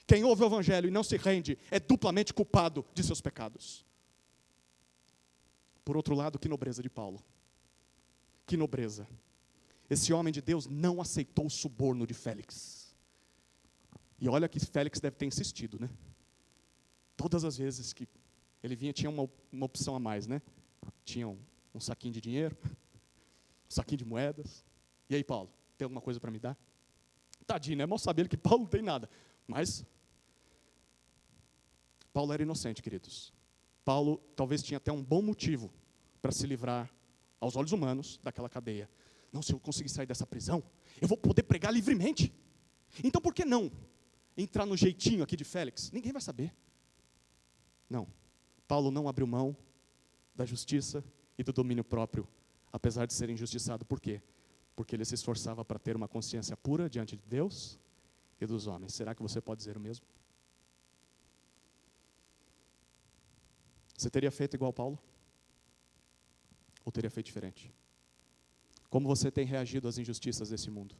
Quem ouve o evangelho e não se rende é duplamente culpado de seus pecados. Por outro lado, que nobreza de Paulo. Que nobreza. Esse homem de Deus não aceitou o suborno de Félix. E olha que Félix deve ter insistido, né? Todas as vezes que ele vinha, tinha uma opção a mais, né? Tinha um saquinho de dinheiro, um saquinho de moedas. E aí, Paulo, tem alguma coisa para me dar? Tadinho, né? Mal sabia ele que Paulo não tem nada. Mas Paulo era inocente, queridos. Paulo talvez tinha até um bom motivo para se livrar, aos olhos humanos, daquela cadeia. Não, se eu conseguir sair dessa prisão, eu vou poder pregar livremente. Então, por que não entrar no jeitinho aqui de Félix? Ninguém vai saber. Não, Paulo não abriu mão da justiça e do domínio próprio, apesar de ser injustiçado. Por quê? Porque ele se esforçava para ter uma consciência pura diante de Deus e dos homens. Será que você pode dizer o mesmo? Você teria feito igual Paulo? Ou teria feito diferente? Como você tem reagido às injustiças desse mundo?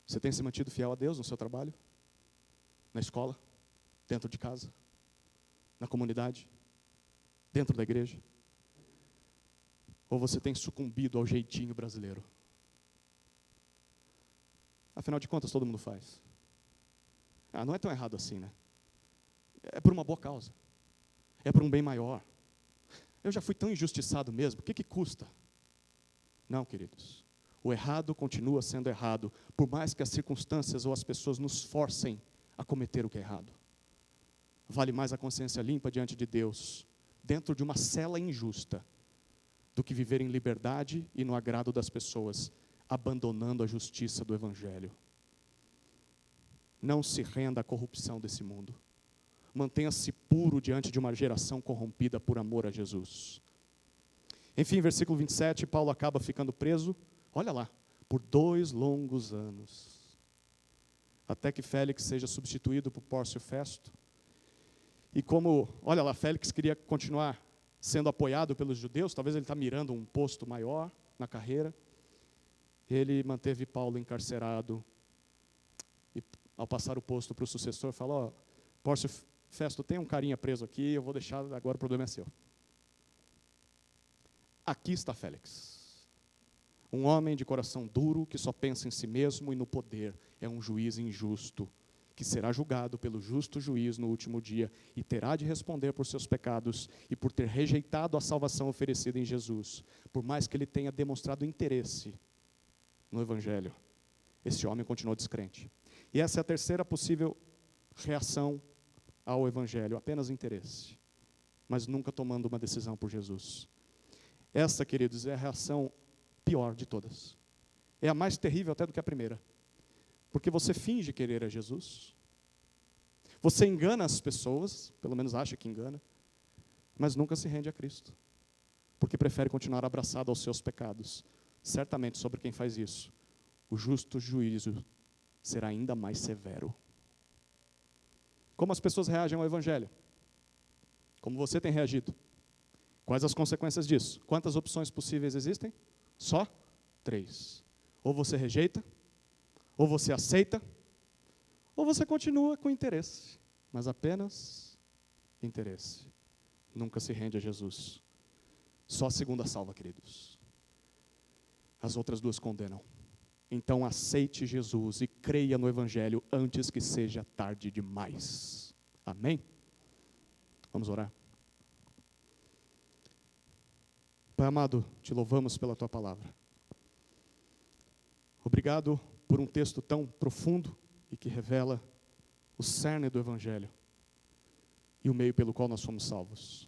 Você tem se mantido fiel a Deus no seu trabalho? Na escola? Dentro de casa? Na comunidade, dentro da igreja? Ou você tem sucumbido ao jeitinho brasileiro? Afinal de contas, todo mundo faz. Não é tão errado assim, né? É por uma boa causa. É por um bem maior. Eu já fui tão injustiçado mesmo, o que custa? Não, queridos. O errado continua sendo errado, por mais que as circunstâncias ou as pessoas nos forcem a cometer o que é errado. Vale mais a consciência limpa diante de Deus, dentro de uma cela injusta, do que viver em liberdade e no agrado das pessoas, abandonando a justiça do evangelho. Não se renda à corrupção desse mundo. Mantenha-se puro diante de uma geração corrompida por amor a Jesus. Enfim, versículo 27, Paulo acaba ficando preso, olha lá, por 2 longos anos, até que Félix seja substituído por Pórcio Festo. E como, olha lá, Félix queria continuar sendo apoiado pelos judeus, talvez ele está mirando um posto maior na carreira, ele manteve Paulo encarcerado, e ao passar o posto para o sucessor, fala, ó, Pórcio Festo, tem um carinha preso aqui, eu vou deixar, agora o problema é seu. Aqui está Félix, um homem de coração duro, que só pensa em si mesmo e no poder, é um juiz injusto, que será julgado pelo justo juiz no último dia, e terá de responder por seus pecados, e por ter rejeitado a salvação oferecida em Jesus, por mais que ele tenha demonstrado interesse no Evangelho. Esse homem continuou descrente. E essa é a terceira possível reação ao Evangelho, apenas interesse, mas nunca tomando uma decisão por Jesus. Essa, queridos, é a reação pior de todas. É a mais terrível até do que a primeira. Porque você finge querer a Jesus, você engana as pessoas, pelo menos acha que engana, mas nunca se rende a Cristo, porque prefere continuar abraçado aos seus pecados. Certamente sobre quem faz isso, o justo juízo será ainda mais severo. Como as pessoas reagem ao Evangelho? Como você tem reagido? Quais as consequências disso? Quantas opções possíveis existem? Só 3. Ou você rejeita, ou você aceita, ou você continua com interesse, mas apenas interesse. Nunca se rende a Jesus. Só a segunda salva, queridos. As outras 2 condenam. Então aceite Jesus e creia no Evangelho antes que seja tarde demais. Amém? Vamos orar. Pai amado, te louvamos pela tua palavra. Obrigado por um texto tão profundo e que revela o cerne do Evangelho e o meio pelo qual nós fomos salvos.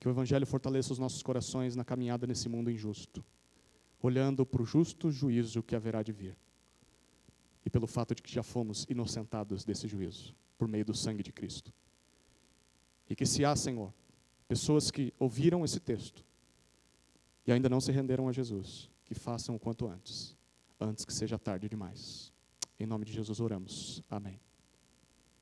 Que o Evangelho fortaleça os nossos corações na caminhada nesse mundo injusto, olhando para o justo juízo que haverá de vir, e pelo fato de que já fomos inocentados desse juízo, por meio do sangue de Cristo. E que se há, Senhor, pessoas que ouviram esse texto e ainda não se renderam a Jesus, que façam o quanto antes que seja tarde demais. Em nome de Jesus oramos. Amém.